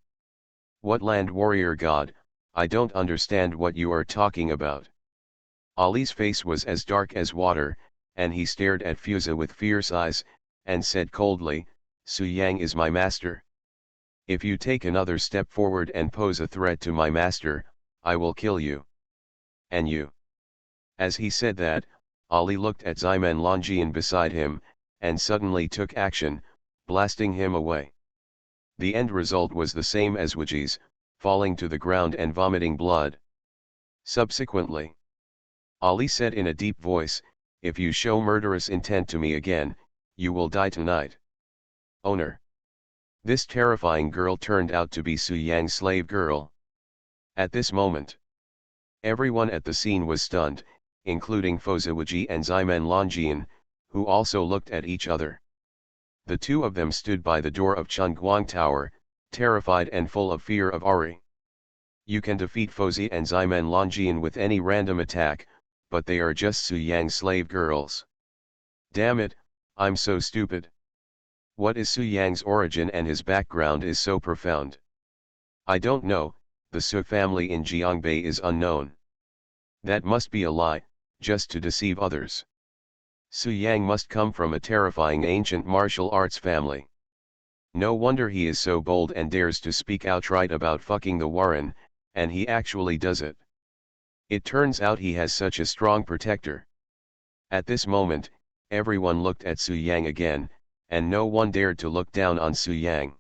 Speaker 1: What land warrior god? I don't understand what you are talking about. Ali's face was as dark as water, and he stared at Fusa with fierce eyes, and said coldly, Su Yang is my master. If you take another step forward and pose a threat to my master, I will kill you. And you. As he said that, Ali looked at Ximen Longjian beside him, and suddenly took action, blasting him away. The end result was the same as Wuji's, falling to the ground and vomiting blood. Subsequently, Ali said in a deep voice, if you show murderous intent to me again, you will die tonight. Owner. This terrifying girl turned out to be Su Yang's slave girl. At this moment, everyone at the scene was stunned, including Fosa Wuji and Ximen Longjian, who also looked at each other. The two of them stood by the door of Chunguang Tower, terrified and full of fear of Ari. You can defeat Fosa and Ximen Longjian with any random attack, but they are just Su Yang's slave girls. Damn it, I'm so stupid. What is Su Yang's origin and his background is so profound? I don't know, the Su family in Jiangbei is unknown. That must be a lie, just to deceive others. Su Yang must come from a terrifying ancient martial arts family. No wonder he is so bold and dares to speak outright about fucking the Warren, and he actually does it. It turns out he has such a strong protector. At this moment, everyone looked at Su Yang again, and no one dared to look down on Su Yang.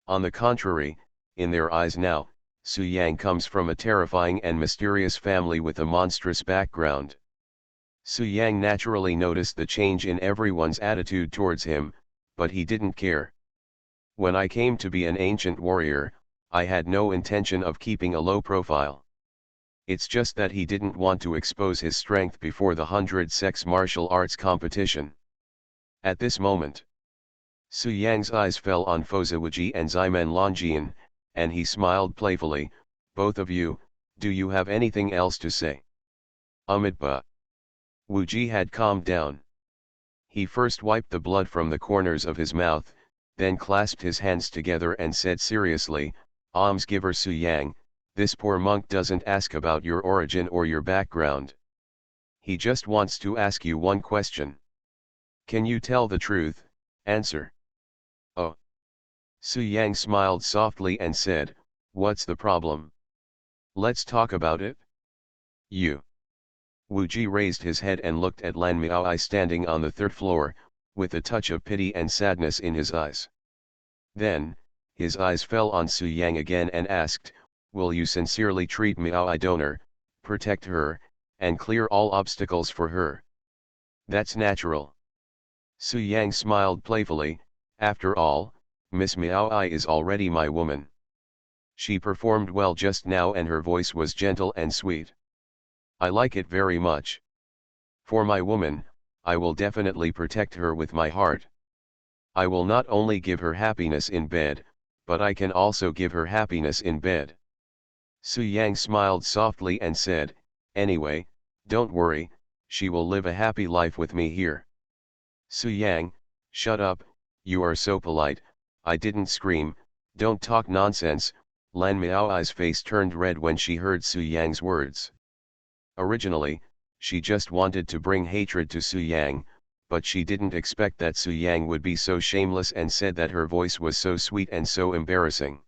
Speaker 1: On the contrary, in their eyes now, Su Yang comes from a terrifying and mysterious family with a monstrous background. Su Yang naturally noticed the change in everyone's attitude towards him, but he didn't care. When I came to be an ancient warrior, I had no intention of keeping a low profile. It's just that he didn't want to expose his strength before the 100 sex martial arts competition. At this moment, Su Yang's eyes fell on Fosa Wuji and Ximen Longjian, and he smiled playfully, both of you, do you have anything else to say? Amitabha. Wu Ji had calmed down. He first wiped the blood from the corners of his mouth, then clasped his hands together and said seriously, Almsgiver Su Yang, this poor monk doesn't ask about your origin or your background. He just wants to ask you one question. Can you tell the truth? Answer. Oh. Su Yang smiled softly and said, what's the problem? Let's talk about it. You. Wu Ji raised his head and looked at Lan Miaoi standing on the third floor, with a touch of pity and sadness in his eyes. Then, his eyes fell on Su Yang again and asked, will you sincerely treat Miaoi donor, protect her, and clear all obstacles for her? That's natural. Su Yang smiled playfully, after all, Miss Miaoi is already my woman. She performed well just now and her voice was gentle and sweet. I like it very much. For my woman, I will definitely protect her with my heart. I will not only give her happiness in bed, but I can also give her happiness in bed. Su Yang smiled softly and said, anyway, don't worry, she will live a happy life with me here. Su Yang, shut up, you are so polite, I didn't scream, don't talk nonsense. Lan Miaoi's face turned red when she heard Su Yang's words. Originally, she just wanted to bring hatred to Su Yang, but she didn't expect that Su Yang would be so shameless and said that her voice was so sweet and so embarrassing.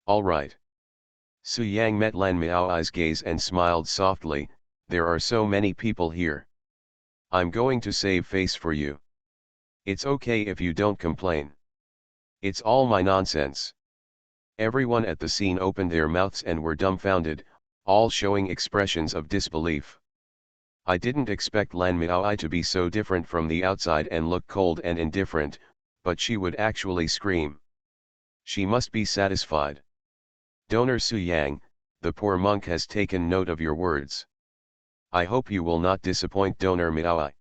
Speaker 1: All right. Su Yang met Lan Miaoi's gaze and smiled softly, there are so many people here. I'm going to save face for you. It's okay if you don't complain. It's all my nonsense. Everyone at the scene opened their mouths and were dumbfounded, all showing expressions of disbelief. I didn't expect Lan Miaoi to be so different from the outside and look cold and indifferent, but she would actually scream. She must be satisfied. Donor Su Yang, the poor monk has taken note of your words. I hope you will not disappoint Donor Miaoi.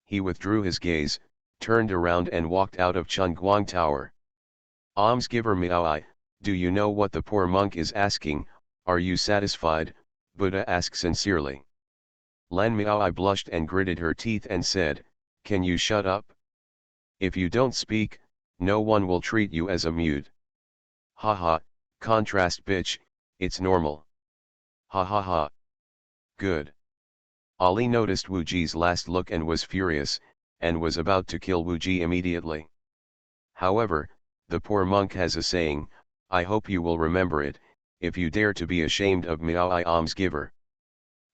Speaker 1: He withdrew his gaze, turned around and walked out of Chunguang Tower. Almsgiver Miaoi, do you know what the poor monk is asking? Are you satisfied? Buddha asked sincerely. Lan Miaoi blushed and gritted her teeth and said, can you shut up? If you don't speak, no one will treat you as a mute. Ha ha, contrast bitch, it's normal. Ha ha ha. Good. Ali noticed Wu Ji's last look and was furious, and was about to kill Wu Ji immediately. However, the poor monk has a saying, I hope you will remember it, if you dare to be ashamed of Miaoi almsgiver.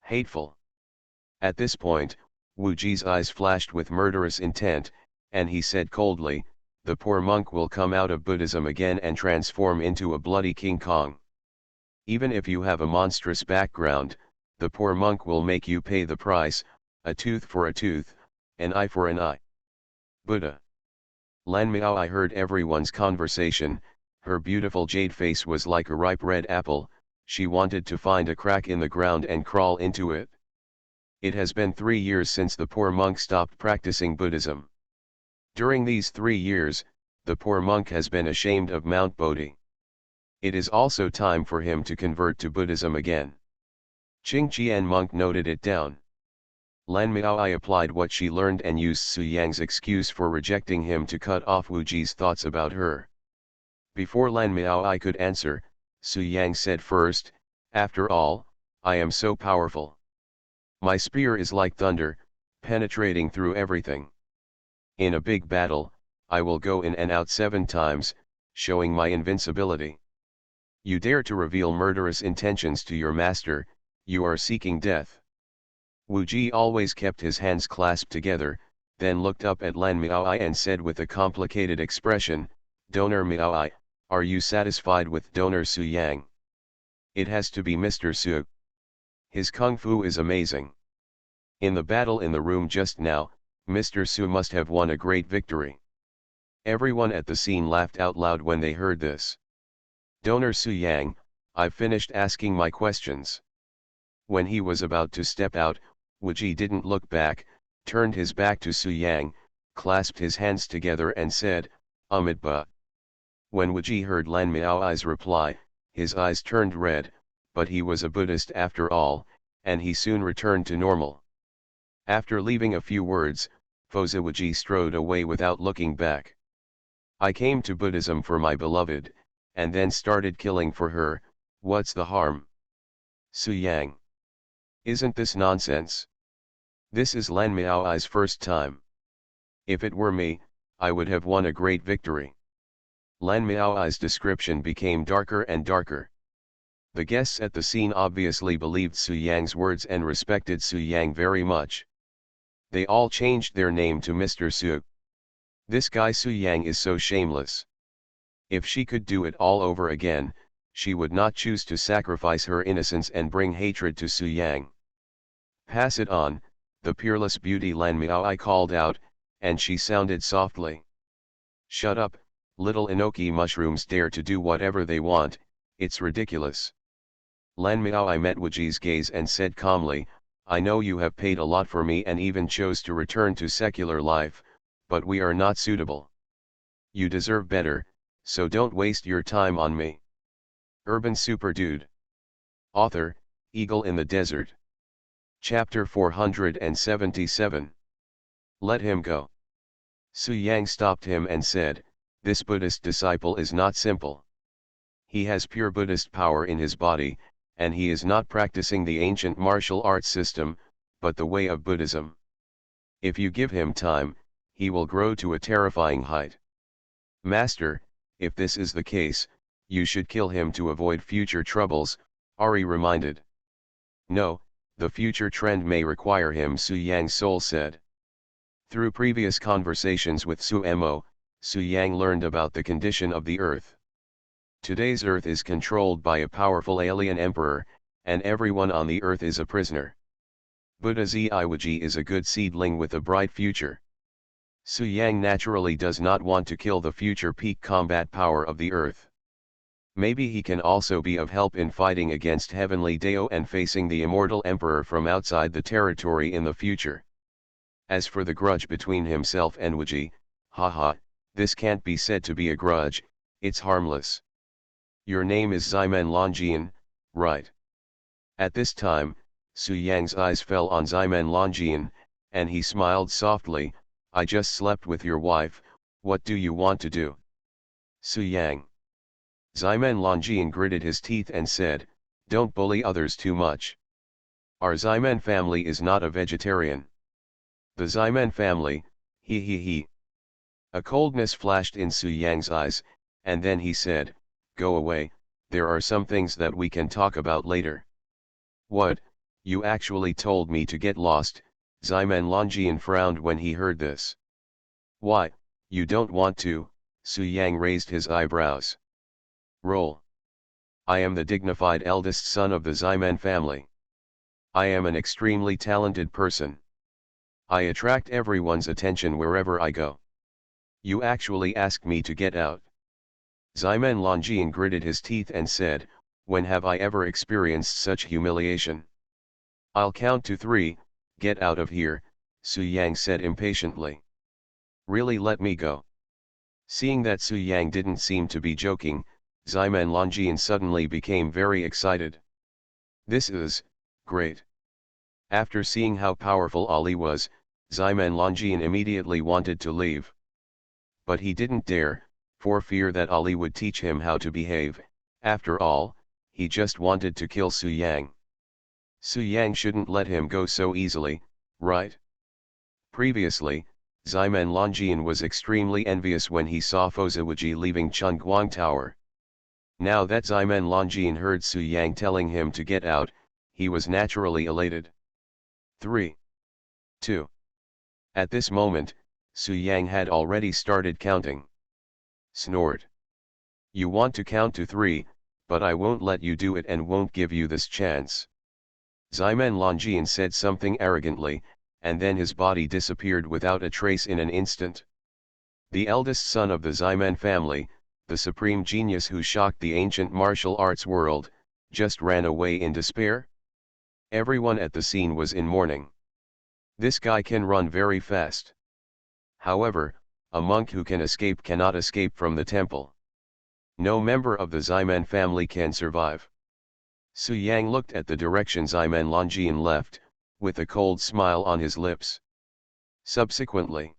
Speaker 1: Hateful. At this point, Wu Ji's eyes flashed with murderous intent, and he said coldly, the poor monk will come out of Buddhism again and transform into a bloody King Kong. Even if you have a monstrous background, the poor monk will make you pay the price, a tooth for a tooth, an eye for an eye. Buddha. Lan Miaoi heard everyone's conversation, her beautiful jade face was like a ripe red apple, she wanted to find a crack in the ground and crawl into it. It has been 3 years since the poor monk stopped practicing Buddhism. During these 3 years, the poor monk has been ashamed of Mount Bodhi. It is also time for him to convert to Buddhism again. Qingqian monk noted it down. Lan Miaoi applied what she learned and used Su Yang's excuse for rejecting him to cut off Wu Ji's thoughts about her. Before Lan Miaoi could answer, Su Yang said first, after all, I am so powerful. My spear is like thunder, penetrating through everything. In a big battle, I will go in and out 7 times, showing my invincibility. You dare to reveal murderous intentions to your master, you are seeking death. Wu Ji always kept his hands clasped together, then looked up at Lan Miaoi and said with a complicated expression, Donor Miaoi, are you satisfied with Donor Su Yang? It has to be Mr. Su. His kung fu is amazing. In the battle in the room just now, Mr. Su must have won a great victory. Everyone at the scene laughed out loud when they heard this. Donor Su Yang, I've finished asking my questions. When he was about to step out, Wu Ji didn't look back, turned his back to Su Yang, clasped his hands together and said, Amitabha. When Wu Ji heard Lan Miaoi's reply, his eyes turned red, but he was a Buddhist after all, and he soon returned to normal. After leaving a few words, Fosa Wu Ji strode away without looking back. I came to Buddhism for my beloved, and then started killing for her. What's the harm? Su Yang. Isn't this nonsense? This is Lan Miaoi's first time. If it were me, I would have won a great victory. Lan Miaoi's description became darker and darker. The guests at the scene obviously believed Su Yang's words and respected Su Yang very much. They all changed their name to Mr. Su. This guy Su Yang is so shameless. If she could do it all over again, she would not choose to sacrifice her innocence and bring hatred to Su Yang. Pass it on, the peerless beauty Lan Miaoi called out, and she sounded softly. Shut up, little enoki mushrooms dare to do whatever they want, it's ridiculous. Lan Miaoi met Wuji's gaze and said calmly, I know you have paid a lot for me and even chose to return to secular life, but we are not suitable. You deserve better, so don't waste your time on me. Urban Super Dude. Author, Eagle in the Desert. Chapter 477. Let him go. Su Yang stopped him and said, this Buddhist disciple is not simple. He has pure Buddhist power in his body, and he is not practicing the ancient martial arts system, but the way of Buddhism. If you give him time, he will grow to a terrifying height. Master, if this is the case, you should kill him to avoid future troubles, Ari reminded. No, the future trend may require him, Su Yang's soul said. Through previous conversations with Su Mo, Su Yang learned about the condition of the earth. Today's earth is controlled by a powerful alien emperor, and everyone on the earth is a prisoner. Buddha Ziwiji is a good seedling with a bright future. Su Yang naturally does not want to kill the future peak combat power of the earth. Maybe he can also be of help in fighting against Heavenly Dao and facing the immortal emperor from outside the territory in the future. As for the grudge between himself and Wuji, haha, this can't be said to be a grudge, it's harmless. Your name is Ximen Longjian, right? At this time, Su Yang's eyes fell on Ximen Longjian, and he smiled softly, I just slept with your wife, what do you want to do? Su Yang. Ximen Longjian gritted his teeth and said, don't bully others too much. Our Ximen family is not a vegetarian. The Ximen family, he. A coldness flashed in Su Yang's eyes, and then he said, go away, there are some things that we can talk about later. What, you actually told me to get lost? Ximen Longjian frowned when he heard this. Why, you don't want to? Su Yang raised his eyebrows. Roll. I am the dignified eldest son of the Ximen family. I am an extremely talented person. I attract everyone's attention wherever I go. You actually asked me to get out. Ximen Longjian gritted his teeth and said, when have I ever experienced such humiliation? I'll count to 3, get out of here, Su Yang said impatiently. Really let me go. Seeing that Su Yang didn't seem to be joking, Ximen Longjian suddenly became very excited. This is great. After seeing how powerful Ali was, Ximen Longjian immediately wanted to leave. But he didn't dare, for fear that Ali would teach him how to behave. After all, he just wanted to kill Su Yang. Su Yang shouldn't let him go so easily, right? Previously, Ximen Longjian was extremely envious when he saw Fozawuji leaving Chunguang Tower. Now that Ximen Longjian heard Su Yang telling him to get out, he was naturally elated. 3. 2. At this moment, Su Yang had already started counting. Snort. You want to count to 3, but I won't let you do it and won't give you this chance. Ximen Longjian said something arrogantly, and then his body disappeared without a trace in an instant. The eldest son of the Ximen family, the supreme genius who shocked the ancient martial arts world, just ran away in despair? Everyone at the scene was in mourning. This guy can run very fast. However, a monk who can escape cannot escape from the temple. No member of the Ximen family can survive. Su Yang looked at the direction Ximen Longjian left, with a cold smile on his lips. Subsequently,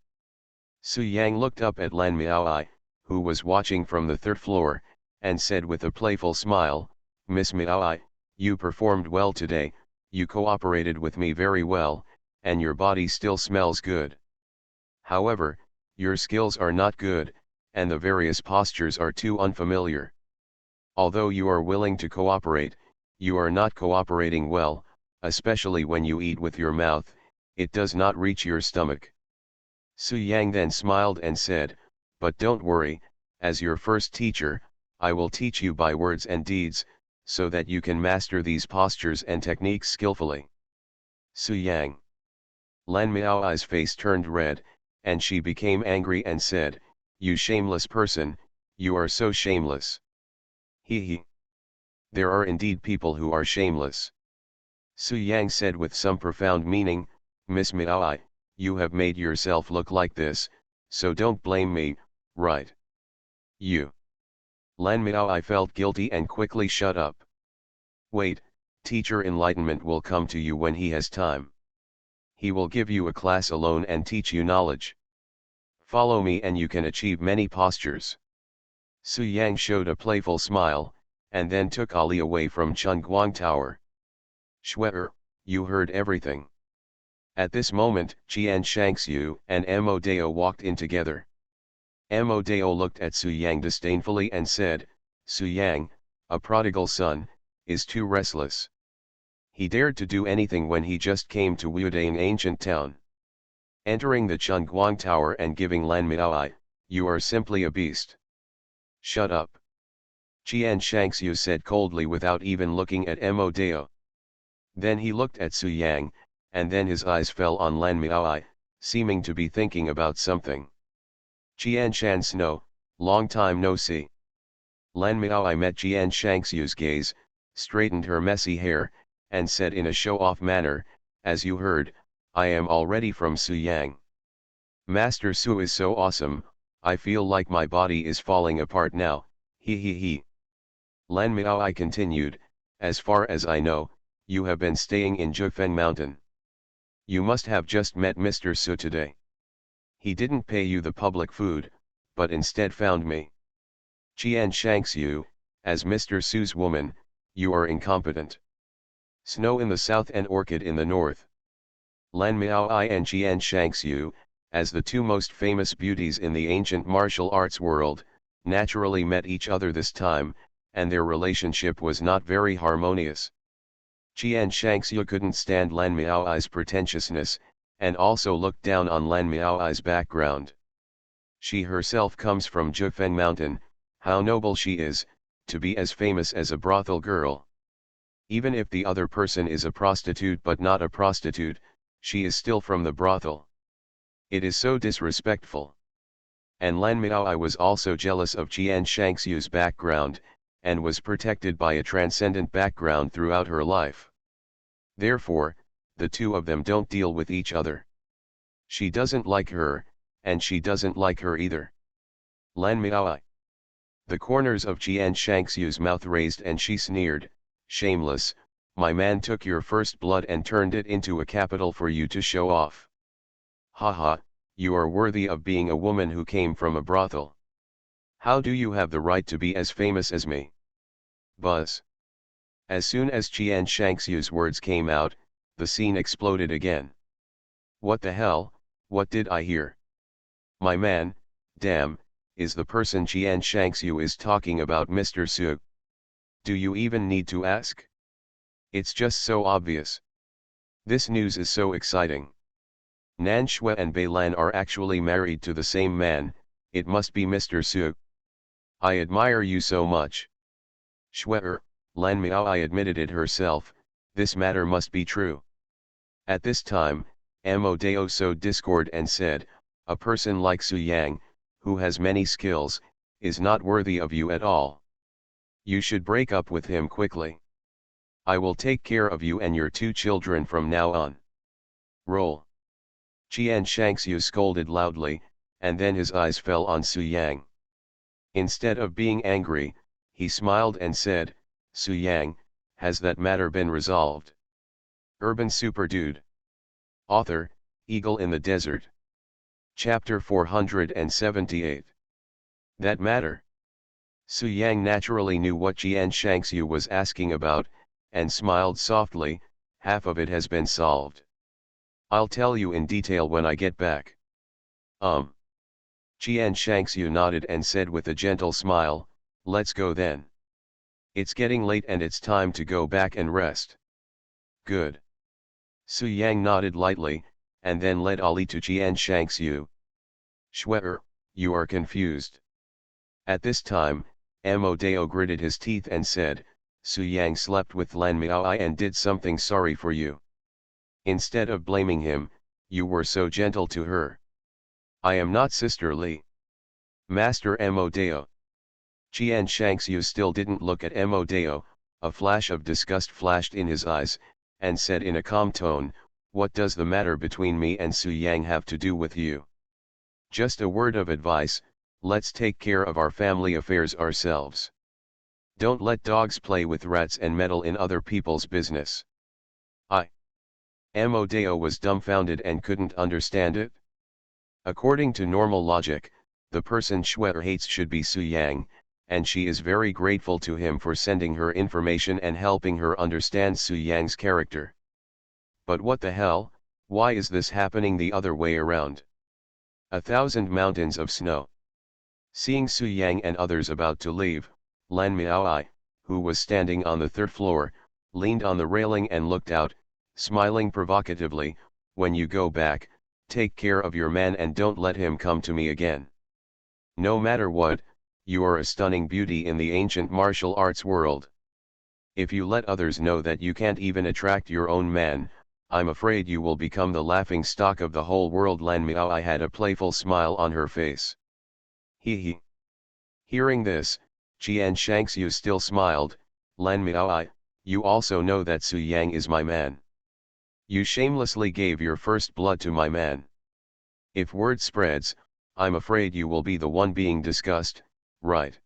Speaker 1: Su Yang looked up at Lan Miaoi, who was watching from the 3rd floor, and said with a playful smile, "Miss Miao, you performed well today, you cooperated with me very well, and your body still smells good. However, your skills are not good, and the various postures are too unfamiliar. Although you are willing to cooperate, you are not cooperating well, especially when you eat with your mouth, it does not reach your stomach." Su Yang then smiled and said, "But don't worry, as your first teacher, I will teach you by words and deeds, so that you can master these postures and techniques skillfully." Su Yang. Lan Miaoi's face turned red, and she became angry and said, "You shameless person, you are so shameless." He he. There are indeed people who are shameless. Su Yang said with some profound meaning, "Miss Miao, you have made yourself look like this, so don't blame me, right?" You. Lan Miao felt guilty and quickly shut up. "Wait, teacher enlightenment will come to you when he has time. He will give you a class alone and teach you knowledge. Follow me and you can achieve many postures." Su Yang showed a playful smile, and then took Ali away from Chunguang Tower. "Shwe, you heard everything." At this moment, Qian Shangxiu and Mo Dao walked in together. Mo Dao looked at Su Yang disdainfully and said, "Su Yang, a prodigal son, is too restless. He dared to do anything when he just came to Wudang ancient town. Entering the Chunguang Tower and giving Lan Miao, you are simply a beast." "Shut up." Qian Shangxiu said coldly without even looking at Mo Dao. Then he looked at Su Yang, and then his eyes fell on Lan Miao, seeming to be thinking about something. "Qian Shan Snow, long time no see." Lan Miao met Qian Shangxiu's gaze, straightened her messy hair, and said in a show-off manner, "As you heard, I am already from Su Yang. Master Su is so awesome, I feel like my body is falling apart now, he he he." Lan Miao continued, "As far as I know, you have been staying in Jufeng Mountain. You must have just met Mr. Su today. He didn't pay you the public food, but instead found me. Qian Shangxiu, as Mr. Su's woman, you are incompetent. Snow in the south and orchid in the north." Lan Miao and Qian Shangxiu, as the two most famous beauties in the ancient martial arts world, naturally met each other this time, and their relationship was not very harmonious. Qian Shangxiu couldn't stand Lan Miaoi's pretentiousness, and also looked down on Lan Miaoi's background. She herself comes from Jufeng Mountain, how noble she is, to be as famous as a brothel girl. Even if the other person is a prostitute but not a prostitute, she is still from the brothel. It is so disrespectful. And Lan Miao was also jealous of Qian Shangxiu's background, and was protected by a transcendent background throughout her life. Therefore, the two of them don't deal with each other. She doesn't like her, and she doesn't like her either. Lan Miao. The corners of Qian Shangxiu's mouth raised and she sneered, "Shameless, my man took your first blood and turned it into a capital for you to show off. Ha ha, you are worthy of being a woman who came from a brothel. How do you have the right to be as famous as me?" Buzz. As soon as Qian Shangxiu's words came out, the scene exploded again. "What the hell, what did I hear? My man, damn, is the person Qian Shangxiu is talking about Mr. Su? Do you even need to ask? It's just so obvious. This news is so exciting. Nan Shui and Bei Lan are actually married to the same man, it must be Mr. Su. I admire you so much." "Shui, Lan Miao admitted it herself, this matter must be true." At this time, Mo Dao sowed discord and said, "A person like Su Yang, who has many skills, is not worthy of you at all. You should break up with him quickly. I will take care of you and your two children from now on. Roll." Qian Shangxiu scolded loudly, and then his eyes fell on Su Yang. Instead of being angry, he smiled and said, "Su Yang, has that matter been resolved?" Urban Super Dude. Author, Eagle in the Desert. Chapter 478. That matter. Su Yang naturally knew what Jian Shangxiu was asking about, and smiled softly. Half of it has been solved. I'll tell you in detail when I get back. Jian Shangxiu nodded and said with a gentle smile, let's go then. It's getting late and it's time to go back and rest. Good. Su Yang nodded lightly, and then led Ali to Jian Shangxiu. Shwe'er, you are confused. At this time, Mo Dao gritted his teeth and said, Su Yang slept with Lan Miaoi and did something sorry for you. Instead of blaming him, you were so gentle to her. I am not sisterly. Master Mo Dao. Jian Shangxiu still didn't look at Mo Dao. A flash of disgust flashed in his eyes, and said in a calm tone, what does the matter between me and Su Yang have to do with you? Just a word of advice, let's take care of our family affairs ourselves. Don't let dogs play with rats and meddle in other people's business. Mo Dao was dumbfounded and couldn't understand it. According to normal logic, the person Shwe'er hates should be Su Yang, and she is very grateful to him for sending her information and helping her understand Su Yang's character. But what the hell, why is this happening the other way around? 1,000 mountains of snow. Seeing Su Yang and others about to leave, Lan Miaoi, who was standing on the third floor, leaned on the railing and looked out, smiling provocatively, when you go back, take care of your man and don't let him come to me again. No matter what, you are a stunning beauty in the ancient martial arts world. If you let others know that you can't even attract your own man, I'm afraid you will become the laughing stock of the whole world. Lan Miaoi had a playful smile on her face. Hee. Hearing this, Jian Shangxiu still smiled. Lan Miaoi, you also know that Su Yang is my man. You shamelessly gave your first blood to my man. If word spreads, I'm afraid you will be the one being discussed, right?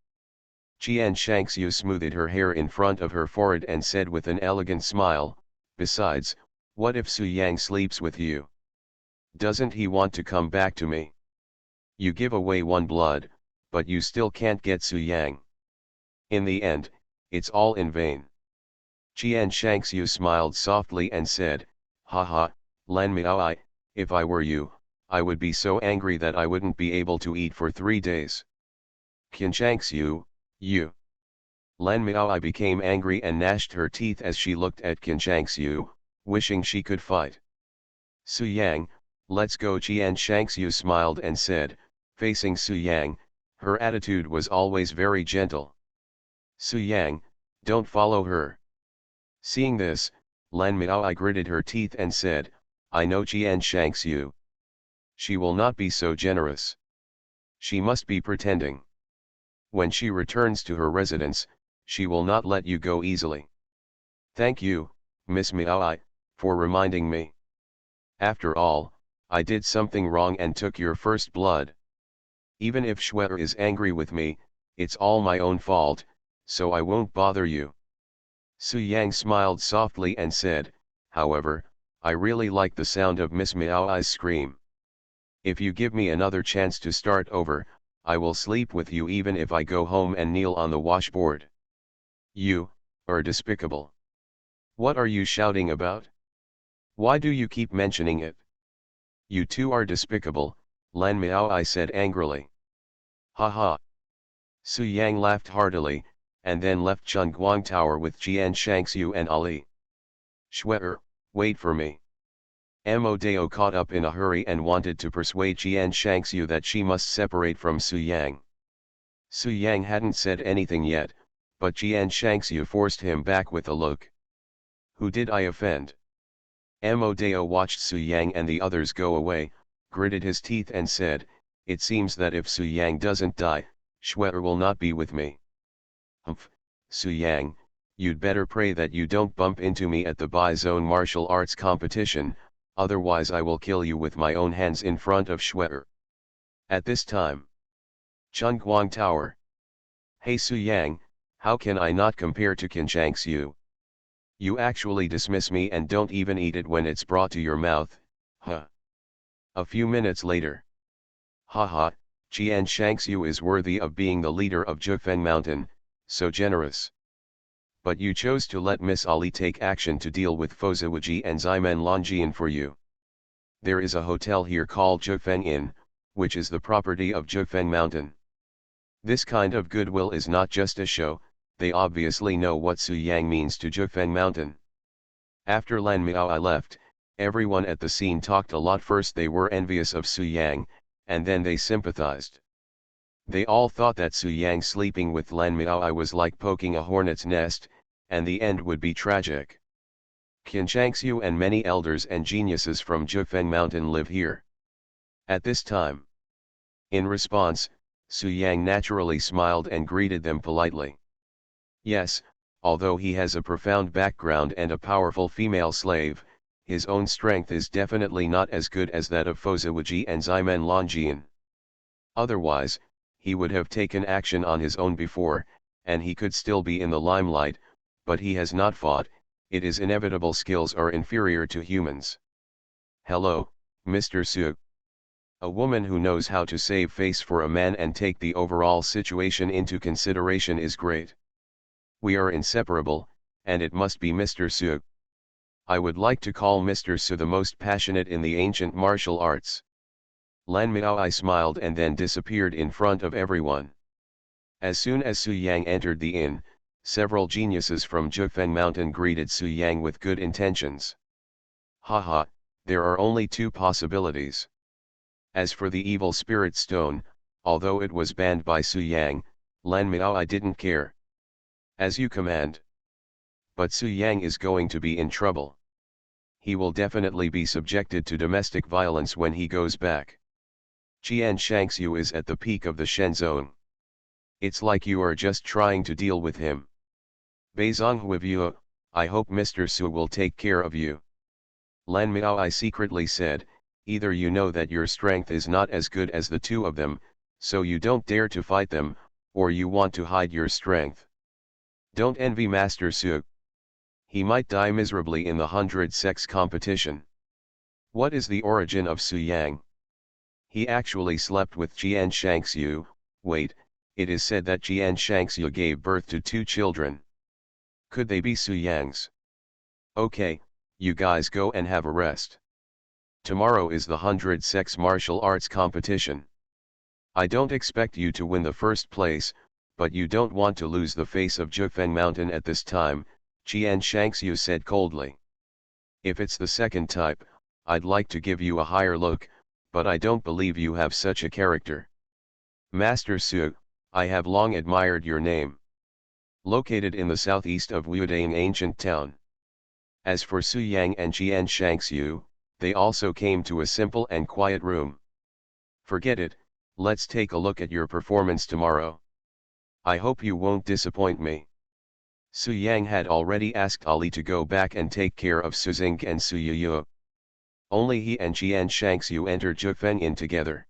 Speaker 1: Jian Shangxiu smoothed her hair in front of her forehead and said with an elegant smile, besides, what if Su Yang sleeps with you? Doesn't he want to come back to me? You give away one blood, but you still can't get Su Yang. In the end, it's all in vain. Jian Shangxiu smiled softly and said, haha, Lan Miaoi, if I were you, I would be so angry that I wouldn't be able to eat for 3 days. Qin Shangxiu, you. Lan Miaoi became angry and gnashed her teeth as she looked at Qin Shangxiu, wishing she could fight. Su Yang, let's go. Jian Shangxiu smiled and said, facing Su Yang, her attitude was always very gentle. Su Yang, don't follow her. Seeing this, Lan Miaoi gritted her teeth and said, I know Jian Shangxiu. She will not be so generous. She must be pretending. When she returns to her residence, she will not let you go easily. Thank you, Miss Miaoi, for reminding me. After all, I did something wrong and took your first blood. Even if Shwe'er is angry with me, it's all my own fault, so I won't bother you. Su Yang smiled softly and said, however, I really like the sound of Miss Miaoi's scream. If you give me another chance to start over, I will sleep with you even if I go home and kneel on the washboard. You are despicable. What are you shouting about? Why do you keep mentioning it? You two are despicable, Lan Miaoi said angrily. Ha. Su Yang laughed heartily, and then left Chunguang Tower with Jian Shangxiu and Ali. Shwe'er, wait for me. Mo Dao caught up in a hurry and wanted to persuade Jian Shangxiu that she must separate from Su Yang. Su Yang hadn't said anything yet, but Jian Shangxiu forced him back with a look. Who did I offend? Mo Dao watched Su Yang and the others go away, gritted his teeth and said, it seems that if Su Yang doesn't die, Shwe'er will not be with me. Humph, Su Yang, you'd better pray that you don't bump into me at the Bai Zone martial arts competition, otherwise I will kill you with my own hands in front of Shwe'er. At this time, Chunguang Tower. Hey Su Yang, how can I not compare to Qin Shangxiu? You actually dismiss me and don't even eat it when it's brought to your mouth, huh? A few minutes later. Haha, Qian Shangxiu is worthy of being the leader of Jufeng Mountain, so generous. But you chose to let Miss Ali take action to deal with Fozawiji and Ximen Longjian for you. There is a hotel here called Jufeng Inn, which is the property of Jufeng Mountain. This kind of goodwill is not just a show, they obviously know what Su Yang means to Jufeng Mountain. After Lan Miaoi left, everyone at the scene talked a lot. First they were envious of Su Yang, and then they sympathized. They all thought that Su Yang sleeping with Lan Miaoi was like poking a hornet's nest, and the end would be tragic. Qin Shangxiu and many elders and geniuses from Jufeng Mountain live here. At this time. In response, Su Yang naturally smiled and greeted them politely. Yes, although he has a profound background and a powerful female slave, his own strength is definitely not as good as that of Fozawiji and Ximen Longjian. Otherwise, he would have taken action on his own before, and he could still be in the limelight, but he has not fought. It is inevitable. Skills are inferior to humans. Hello, Mr. Su. A woman who knows how to save face for a man and take the overall situation into consideration is great. We are inseparable, and it must be Mr. Su. I would like to call Mr. Su the most passionate in the ancient martial arts. Lan Miaoi smiled and then disappeared in front of everyone. As soon as Su Yang entered the inn, several geniuses from Jufeng Mountain greeted Su Yang with good intentions. Haha, there are only two possibilities. As for the evil spirit stone, although it was banned by Su Yang, Lan Miaoi didn't care. As you command. But Su Yang is going to be in trouble. He will definitely be subjected to domestic violence when he goes back. Qian Shangxiu is at the peak of the Shen zone. It's like you are just trying to deal with him. Beizonghuivu, I hope Mr. Su will take care of you. Lan Miaoi secretly said, either you know that your strength is not as good as the two of them, so you don't dare to fight them, or you want to hide your strength. Don't envy Master Su. He might die miserably in the 100 sex competition. What is the origin of Su Yang? He actually slept with Qian Shangxiu. Wait, it is said that Qian Shangxiu gave birth to 2 children. Could they be Su Yang's? Okay, you guys go and have a rest. Tomorrow is the 100 sex martial arts competition. I don't expect you to win the first place, but you don't want to lose the face of Jufeng Mountain at this time, Qian Shangxiu said coldly. If it's the second type, I'd like to give you a higher look, but I don't believe you have such a character. Master Su, I have long admired your name. Located in the southeast of Wudaing ancient town. As for Su Yang and Qian Shangxiu, they also came to a simple and quiet room. Forget it, let's take a look at your performance tomorrow. I hope you won't disappoint me. Su Yang had already asked Ali to go back and take care of Su Xing and Su Yuyu. Only he and Qian Shangxiu entered Jufeng Inn together.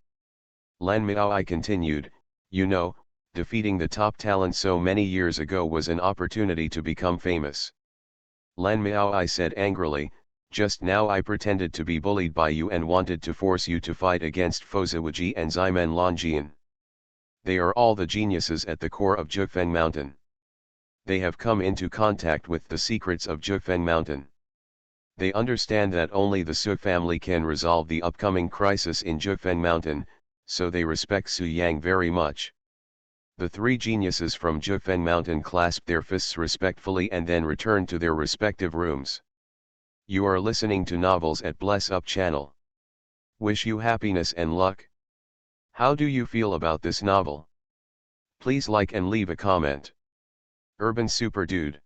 Speaker 1: Lan Miaoi continued, you know, defeating the top talent so many years ago was an opportunity to become famous. Lan Miaoi said angrily, just now I pretended to be bullied by you and wanted to force you to fight against Fozawiji and Ximen Longjian. They are all the geniuses at the core of Jufeng Mountain. They have come into contact with the secrets of Jufeng Mountain. They understand that only the Su family can resolve the upcoming crisis in Jufeng Mountain, so they respect Su Yang very much. The 3 geniuses from Jufeng Mountain clasped their fists respectfully and then returned to their respective rooms. You are listening to Novels at Bless Up channel. Wish you happiness and luck. How do you feel about this novel? Please like and leave a comment. Urban Super Dude.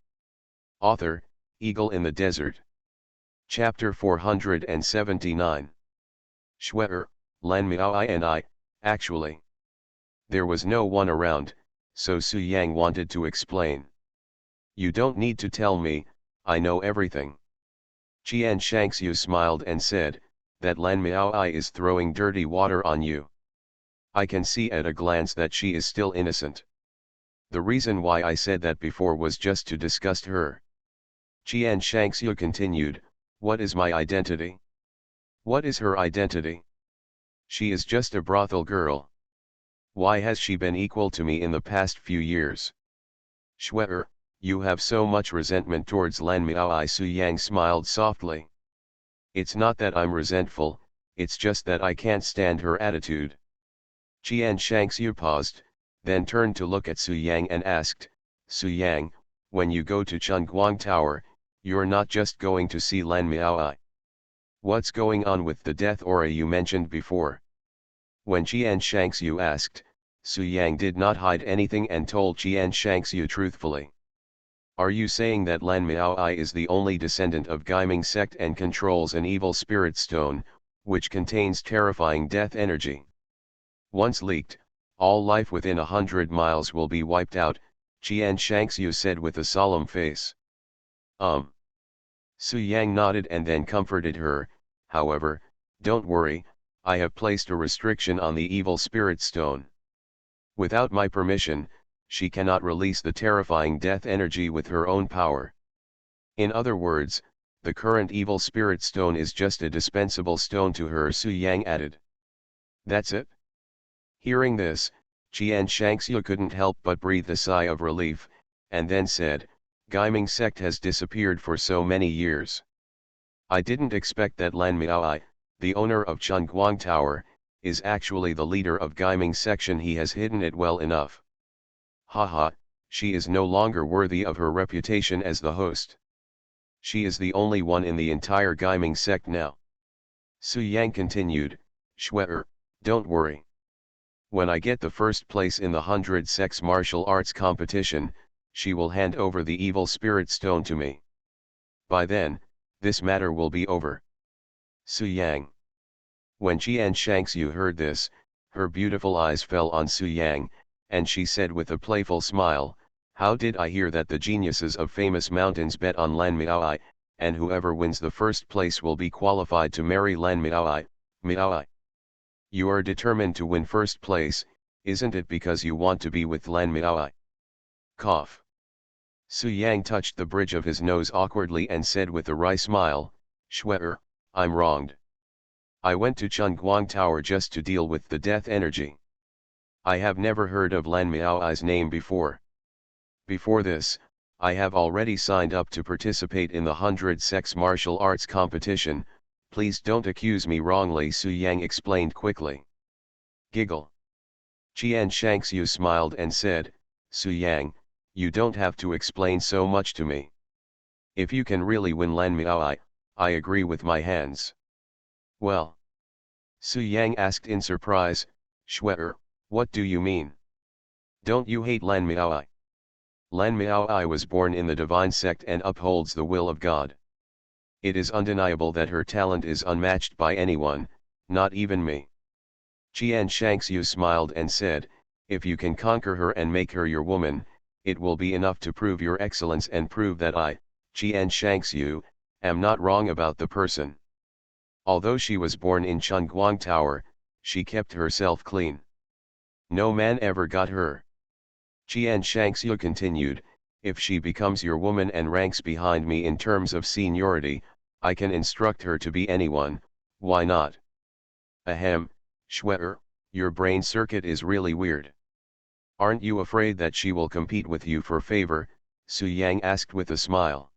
Speaker 1: Author, Eagle in the Desert. Chapter 479. Schwer, Lan Miaoi and I, actually. There was no one around, so Su Yang wanted to explain. You don't need to tell me, I know everything. Qian Shangxiu smiled and said, that Lan Miaoi is throwing dirty water on you. I can see at a glance that she is still innocent. The reason why I said that before was just to disgust her. Qian Shangxiu continued, what is my identity? What is her identity? She is just a brothel girl. Why has she been equal to me in the past few years? Shwe, you have so much resentment towards Lan Miaoi. Su Yang smiled softly. It's not that I'm resentful, it's just that I can't stand her attitude. Qian Shangxiu paused, then turned to look at Su Yang and asked, Su Yang, when you go to Chunguang Tower, you're not just going to see Lan Miaoi. What's going on with the death aura you mentioned before? When Qian Shangxiu asked, Su Yang did not hide anything and told Qian Shangxiu truthfully. Are you saying that Lan Miaoi is the only descendant of Gaiming sect and controls an evil spirit stone, which contains terrifying death energy? Once leaked, all life within 100 miles will be wiped out, Qian Shangxiu said with a solemn face. Su Yang nodded and then comforted her. However, don't worry, I have placed a restriction on the evil spirit stone. Without my permission, she cannot release the terrifying death energy with her own power. In other words, the current evil spirit stone is just a dispensable stone to her, Su Yang added. That's it? Hearing this, Qian Shangxiu couldn't help but breathe a sigh of relief, and then said, Gaiming sect has disappeared for so many years. I didn't expect that Lan Miaoi, the owner of Chunguang Tower, is actually the leader of Gaiming section. He has hidden it well enough. Haha, she is no longer worthy of her reputation as the host. She is the only one in the entire Gaiming sect now. Su Yang continued, Shwe, don't worry. When I get the first place in the 100 Sex martial arts competition, she will hand over the evil spirit stone to me. By then, this matter will be over. Su Yang. When Qian Shangxiu heard this, her beautiful eyes fell on Su Yang, and she said with a playful smile, how did I hear that the geniuses of famous mountains bet on Lan Miaoi, and whoever wins the first place will be qualified to marry Lan Miaoi, Miaoi. You are determined to win first place, isn't it because you want to be with Lan Miaoi? Cough. Su Yang touched the bridge of his nose awkwardly and said with a wry smile, Shwe, I'm wronged. I went to Chunguang Tower just to deal with the death energy. I have never heard of Lan Miaoi's name before. Before this, I have already signed up to participate in the 100 Sex martial arts competition. Please don't accuse me wrongly, Su Yang explained quickly. Giggle. Qian Shangxiu smiled and said, Su Yang, you don't have to explain so much to me. If you can really win Lan Miaoi, I agree with my hands. Well? Su Yang asked in surprise, Shwe, what do you mean? Don't you hate Lan Miaoi? Lan Miaoi was born in the divine sect and upholds the will of God. It is undeniable that her talent is unmatched by anyone, not even me. Qian Shangxiu smiled and said, if you can conquer her and make her your woman, it will be enough to prove your excellence and prove that I, Qian Shangxiu, am not wrong about the person. Although she was born in Chunguang Tower, she kept herself clean. No man ever got her. Qian Shangxiu continued, if she becomes your woman and ranks behind me in terms of seniority, I can instruct her to be anyone, why not? Ahem, Shwe, your brain circuit is really weird. Aren't you afraid that she will compete with you for favor? Su Yang asked with a smile.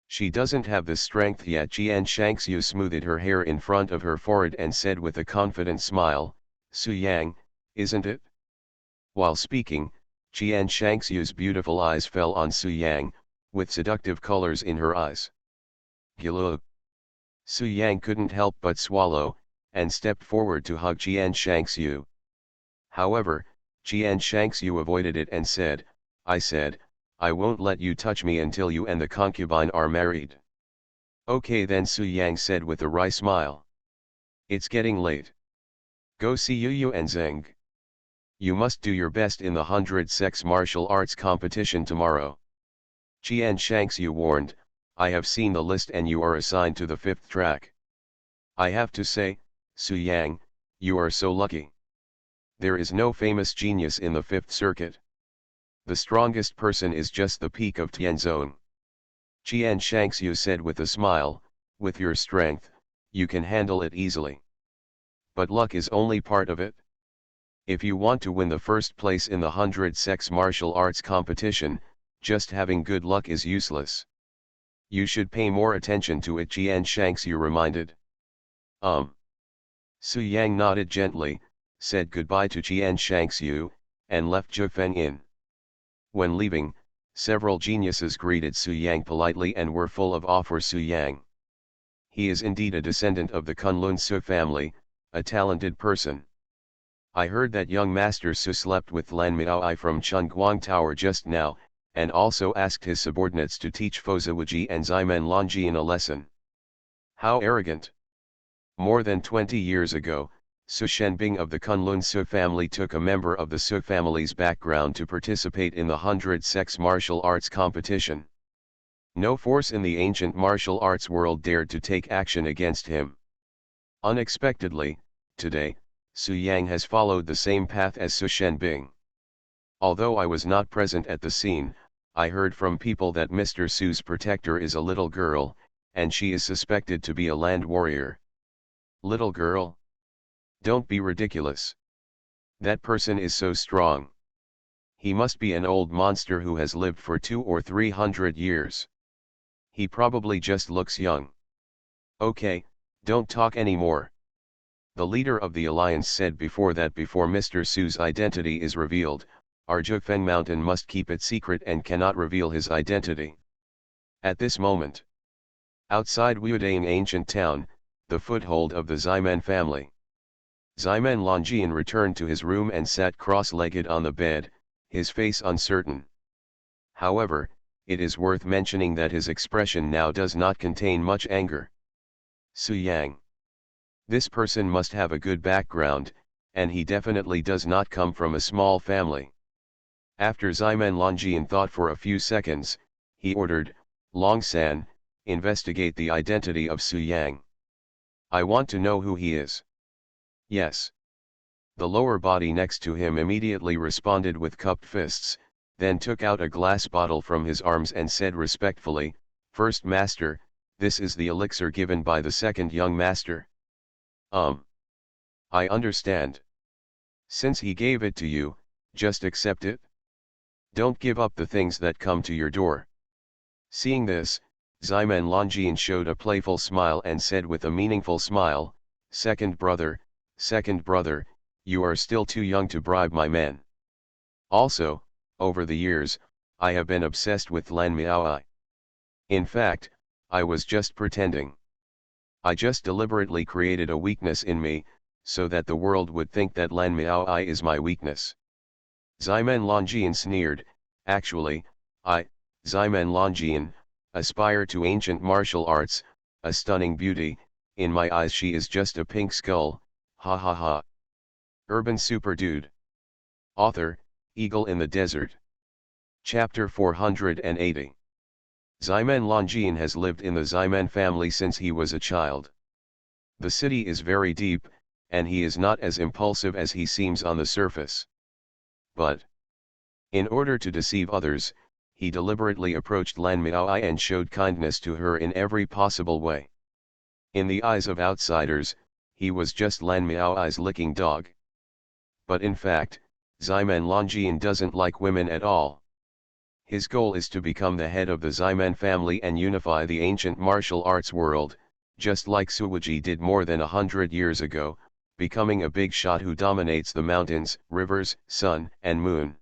Speaker 1: She doesn't have the strength yet. Qian Shangxiu smoothed her hair in front of her forehead and said with a confident smile, Su Yang, isn't it? While speaking, Qian Shangxiu's beautiful eyes fell on Su Yang, with seductive colors in her eyes. Gilug. Su Yang couldn't help but swallow, and stepped forward to hug Qian Shangxiu. However, Qian Shangxiu avoided it and said, I won't let you touch me until you and the concubine are married. Okay then, Su Yang said with a wry smile. It's getting late. Go see Yu and Zeng. You must do your best in the 100 Sex martial arts competition tomorrow. Qian Shangxiu warned, I have seen the list and you are assigned to the 5th track. I have to say, Su Yang, you are so lucky. There is no famous genius in the 5th circuit. The strongest person is just the peak of Tianzong. Qian Shangxiu said with a smile, with your strength, you can handle it easily. But luck is only part of it. If you want to win the first place in the 100 sex martial arts competition, just having good luck is useless. You should pay more attention to it, Jian Shangxiu reminded. Su Yang nodded gently, said goodbye to Jian Shangxiu, and left Zhu Feng in. When leaving, several geniuses greeted Su Yang politely and were full of awe for Su Yang. He is indeed a descendant of the Kunlun Su family, a talented person. I heard that young Master Su slept with Lan Miaoi from Chunguang Tower just now, and also asked his subordinates to teach Fozawuji and Ximen Longjian a lesson. How arrogant! More than 20 years ago, Su Shenbing of the Kunlun Su family took a member of the Su family's background to participate in the 100 sex martial arts competition. No force in the ancient martial arts world dared to take action against him. Unexpectedly, today, Su Yang has followed the same path as Su Shenbing. Although I was not present at the scene, I heard from people that Mr. Su's protector is a little girl, and she is suspected to be a land warrior. Little girl? Don't be ridiculous. That person is so strong. He must be an old monster who has lived for 200 or 300 years. He probably just looks young. Okay, don't talk anymore. The leader of the alliance said before Mr. Su's identity is revealed, our Zhufeng Mountain must keep it secret and cannot reveal his identity. At this moment, outside Wudaing ancient town, the foothold of the Ximen family, Ximen Longjian returned to his room and sat cross-legged on the bed, his face uncertain. However, it is worth mentioning that his expression now does not contain much anger. Su Yang. This person must have a good background, and he definitely does not come from a small family. After Ximen Longjian thought for a few seconds, he ordered, Long San, investigate the identity of Su Yang. I want to know who he is. Yes. The lower body next to him immediately responded with cupped fists, then took out a glass bottle from his arms and said respectfully, First Master, this is the elixir given by the second young master. I understand. Since he gave it to you, just accept it. Don't give up the things that come to your door. Seeing this, Ximen Longjian showed a playful smile and said with a meaningful smile, Second brother, you are still too young to bribe my men. Also, over the years, I have been obsessed with Lan Miaoi. In fact, I was just pretending. I just deliberately created a weakness in me, so that the world would think that Lan Miaoi is my weakness. Ximen Longjian sneered, actually, Ximen Longjian, aspire to ancient martial arts, a stunning beauty, in my eyes she is just a pink skull, ha ha ha. Urban Super Dude. Author, Eagle in the Desert. Chapter 480. Ximen Longjian has lived in the Ximen family since he was a child. The city is very deep, and he is not as impulsive as he seems on the surface. But, in order to deceive others, he deliberately approached Lan Miaoi and showed kindness to her in every possible way. In the eyes of outsiders, he was just Lan Miaoi's licking dog. But in fact, Ximen Longjian doesn't like women at all. His goal is to become the head of the Ximen family and unify the ancient martial arts world, just like Suwuji did more than 100 years ago, becoming a big shot who dominates the mountains, rivers, sun, and moon.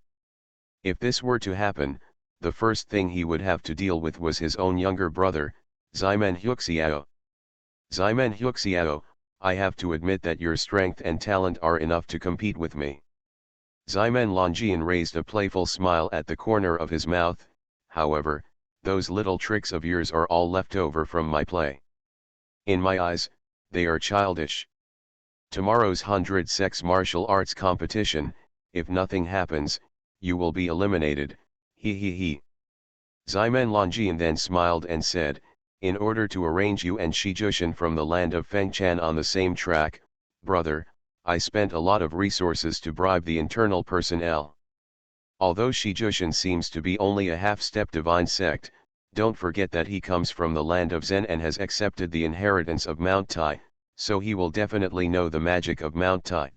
Speaker 1: If this were to happen, the first thing he would have to deal with was his own younger brother, Ximen Huxiao. Ximen Huxiao, I have to admit that your strength and talent are enough to compete with me. Ximen Longjian raised a playful smile at the corner of his mouth, however, those little tricks of yours are all left over from my play. In my eyes, they are childish. Tomorrow's 100 sex martial arts competition, if nothing happens, you will be eliminated, he he he. Ximen Longjian then smiled and said, in order to arrange you and Shi Jushin from the land of Fengchan on the same track, brother, I spent a lot of resources to bribe the internal personnel. Although Shi Jushin seems to be only a half-step divine sect, don't forget that he comes from the land of Zen and has accepted the inheritance of Mount Tai, so he will definitely know the magic of Mount Tai.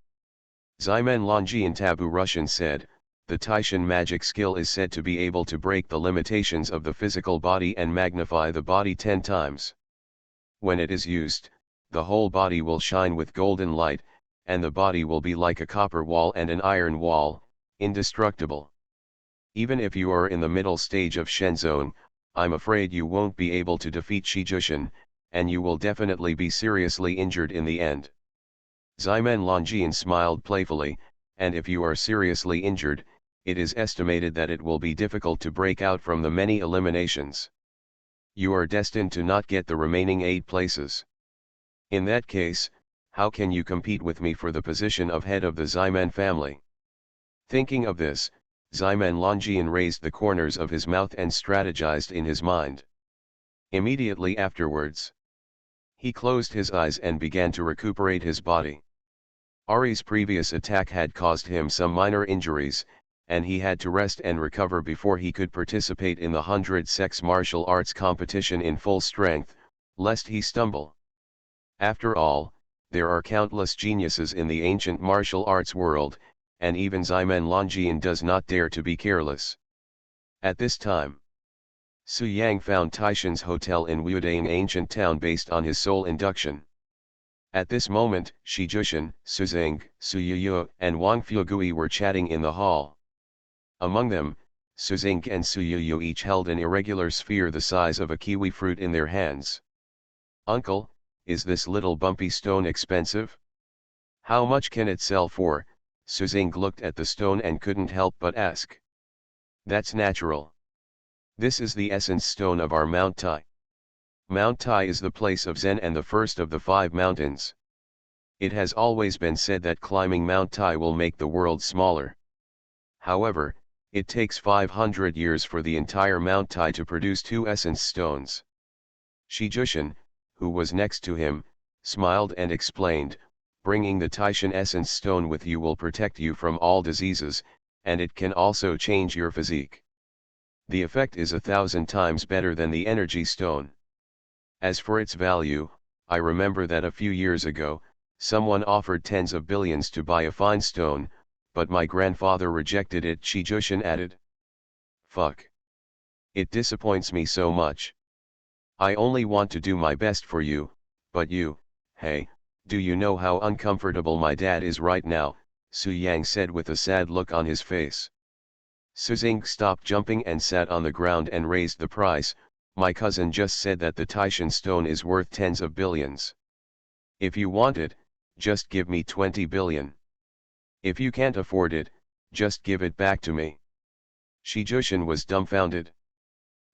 Speaker 1: Ximen Longjian Tabu Russian said, the Taishan magic skill is said to be able to break the limitations of the physical body and magnify the body 10 times. When it is used, the whole body will shine with golden light, and the body will be like a copper wall and an iron wall, indestructible. Even if you are in the middle stage of Shenzone, I'm afraid you won't be able to defeat Shijushin, and you will definitely be seriously injured in the end. Ximen Longjian smiled playfully, and if you are seriously injured, it is estimated that it will be difficult to break out from the many eliminations. You are destined to not get the remaining 8 places. In that case, how can you compete with me for the position of head of the Ximen family? Thinking of this, Ximen Longjian raised the corners of his mouth and strategized in his mind. Immediately afterwards, he closed his eyes and began to recuperate his body. Ari's previous attack had caused him some minor injuries, and he had to rest and recover before he could participate in the 100 sex martial arts competition in full strength, lest he stumble. After all, there are countless geniuses in the ancient martial arts world, and even Ximen Longjian does not dare to be careless. At this time, Su Yang found Taishan's hotel in Wudaing ancient town based on his soul induction. At this moment, Shi Jushin, Su Xing, Su Yuyu, and Wang Fugui were chatting in the hall. Among them, Su Xing and Su Yuyu each held an irregular sphere the size of a kiwi fruit in their hands. "Uncle, is this little bumpy stone expensive? How much can it sell for?" Su Xing looked at the stone and couldn't help but ask. "That's natural. This is the essence stone of our Mount Tai. Mount Tai is the place of Zen and the first of the 5 mountains. It has always been said that climbing Mount Tai will make the world smaller. However, it takes 500 years for the entire Mount Tai to produce 2 essence stones." Shi Jushin, who was next to him, smiled and explained, "Bringing the Taishan essence stone with you will protect you from all diseases, and it can also change your physique. The effect is 1,000 times better than the energy stone. As for its value, I remember that a few years ago, someone offered tens of billions to buy a fine stone, but my grandfather rejected it," Shi Jushin added. "Fuck. It disappoints me so much. I only want to do my best for you, but you, hey, do you know how uncomfortable my dad is right now?" Su Yang said with a sad look on his face. Su Xing stopped jumping and sat on the ground and raised the price. "My cousin just said that the Taishan stone is worth tens of billions. If you want it, just give me 20 billion. If you can't afford it, just give it back to me." Shi Jushin was dumbfounded.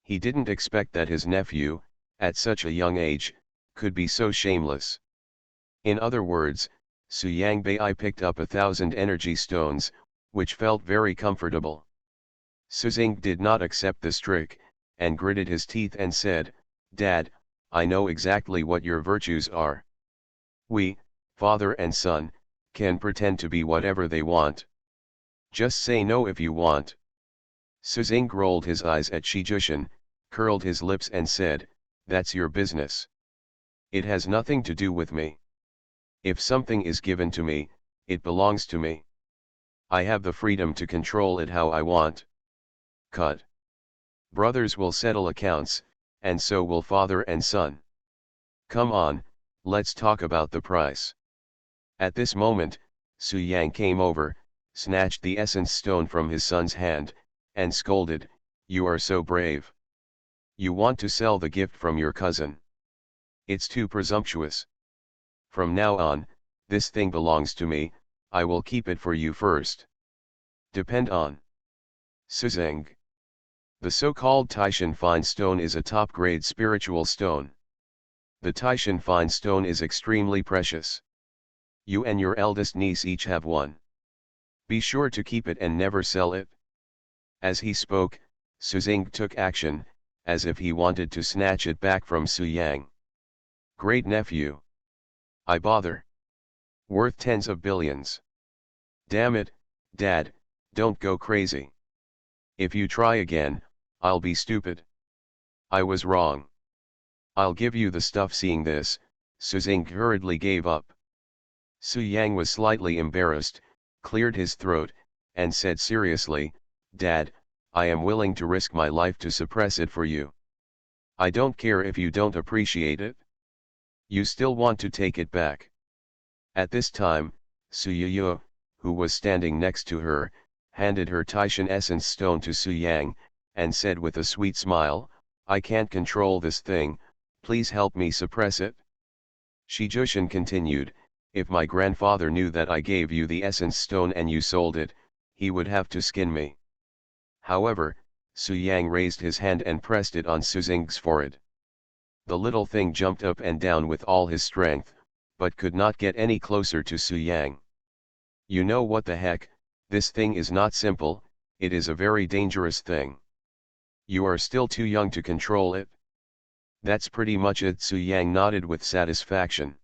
Speaker 1: He didn't expect that his nephew, at such a young age, could be so shameless. In other words, Su Yang Bai picked up 1,000 energy stones, which felt very comfortable. Su Xing did not accept this trick, and gritted his teeth and said, "Dad, I know exactly what your virtues are. We, father and son, can pretend to be whatever they want. Just say no if you want." Su Xing rolled his eyes at Shi Jushin, curled his lips and said, "That's your business. It has nothing to do with me. If something is given to me, it belongs to me. I have the freedom to control it how I want. Cut. Brothers will settle accounts, and so will father and son. Come on, let's talk about the price." At this moment, Su Yang came over, snatched the essence stone from his son's hand, and scolded, "You are so brave. You want to sell the gift from your cousin. It's too presumptuous. From now on, this thing belongs to me, I will keep it for you first. Depend on Su Xing. The so-called Taishan Fine Stone is a top-grade spiritual stone. The Taishan Fine Stone is extremely precious. You and your eldest niece each have one. Be sure to keep it and never sell it." As he spoke, Su Xing took action, as if he wanted to snatch it back from Su Yang. "Great nephew. I bother. Worth tens of billions. Damn it, Dad, don't go crazy. If you try again, I'll be stupid. I was wrong. I'll give you the stuff." Seeing this, Su Xing hurriedly gave up. Su Yang was slightly embarrassed, cleared his throat, and said seriously, "Dad, I am willing to risk my life to suppress it for you. I don't care if you don't appreciate it. You still want to take it back." At this time, Suyuyo, who was standing next to her, handed her Taishan essence stone to Su Yang, and said with a sweet smile, "I can't control this thing, please help me suppress it." Shi Jushin continued, "If my grandfather knew that I gave you the essence stone and you sold it, he would have to skin me." However, Su Yang raised his hand and pressed it on Su Xing's forehead. The little thing jumped up and down with all his strength, but could not get any closer to Su Yang. "You know what the heck, this thing is not simple, it is a very dangerous thing. You are still too young to control it." "That's pretty much it." Su Yang nodded with satisfaction.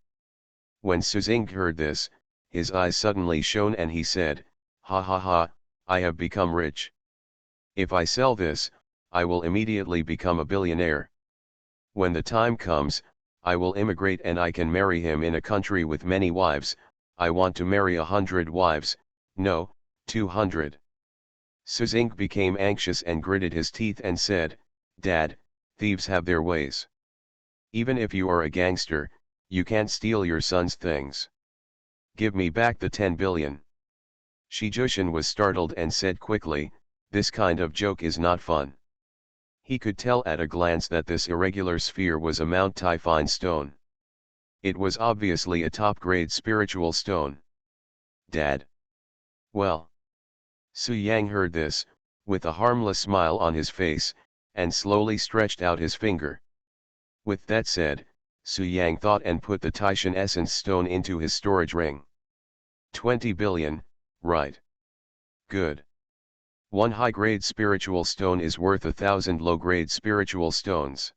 Speaker 1: When Su Xing heard this, his eyes suddenly shone and he said, "Ha ha ha, I have become rich. If I sell this, I will immediately become a billionaire. When the time comes, I will immigrate and I can marry him in a country with many wives. I want to marry 100 wives, no, 200. Su Xing became anxious and gritted his teeth and said, "Dad, thieves have their ways. Even if you are a gangster, you can't steal your son's things. Give me back the 10 billion. Shi Jushin was startled and said quickly, "This kind of joke is not fun." He could tell at a glance that this irregular sphere was a Mount Typhine stone. It was obviously a top-grade spiritual stone. "Dad." "Well." Su Yang heard this, with a harmless smile on his face, and slowly stretched out his finger. With that said, Su Yang thought and put the Taishan essence stone into his storage ring. 20 billion, right. Good. One high-grade spiritual stone is worth 1,000 low-grade spiritual stones.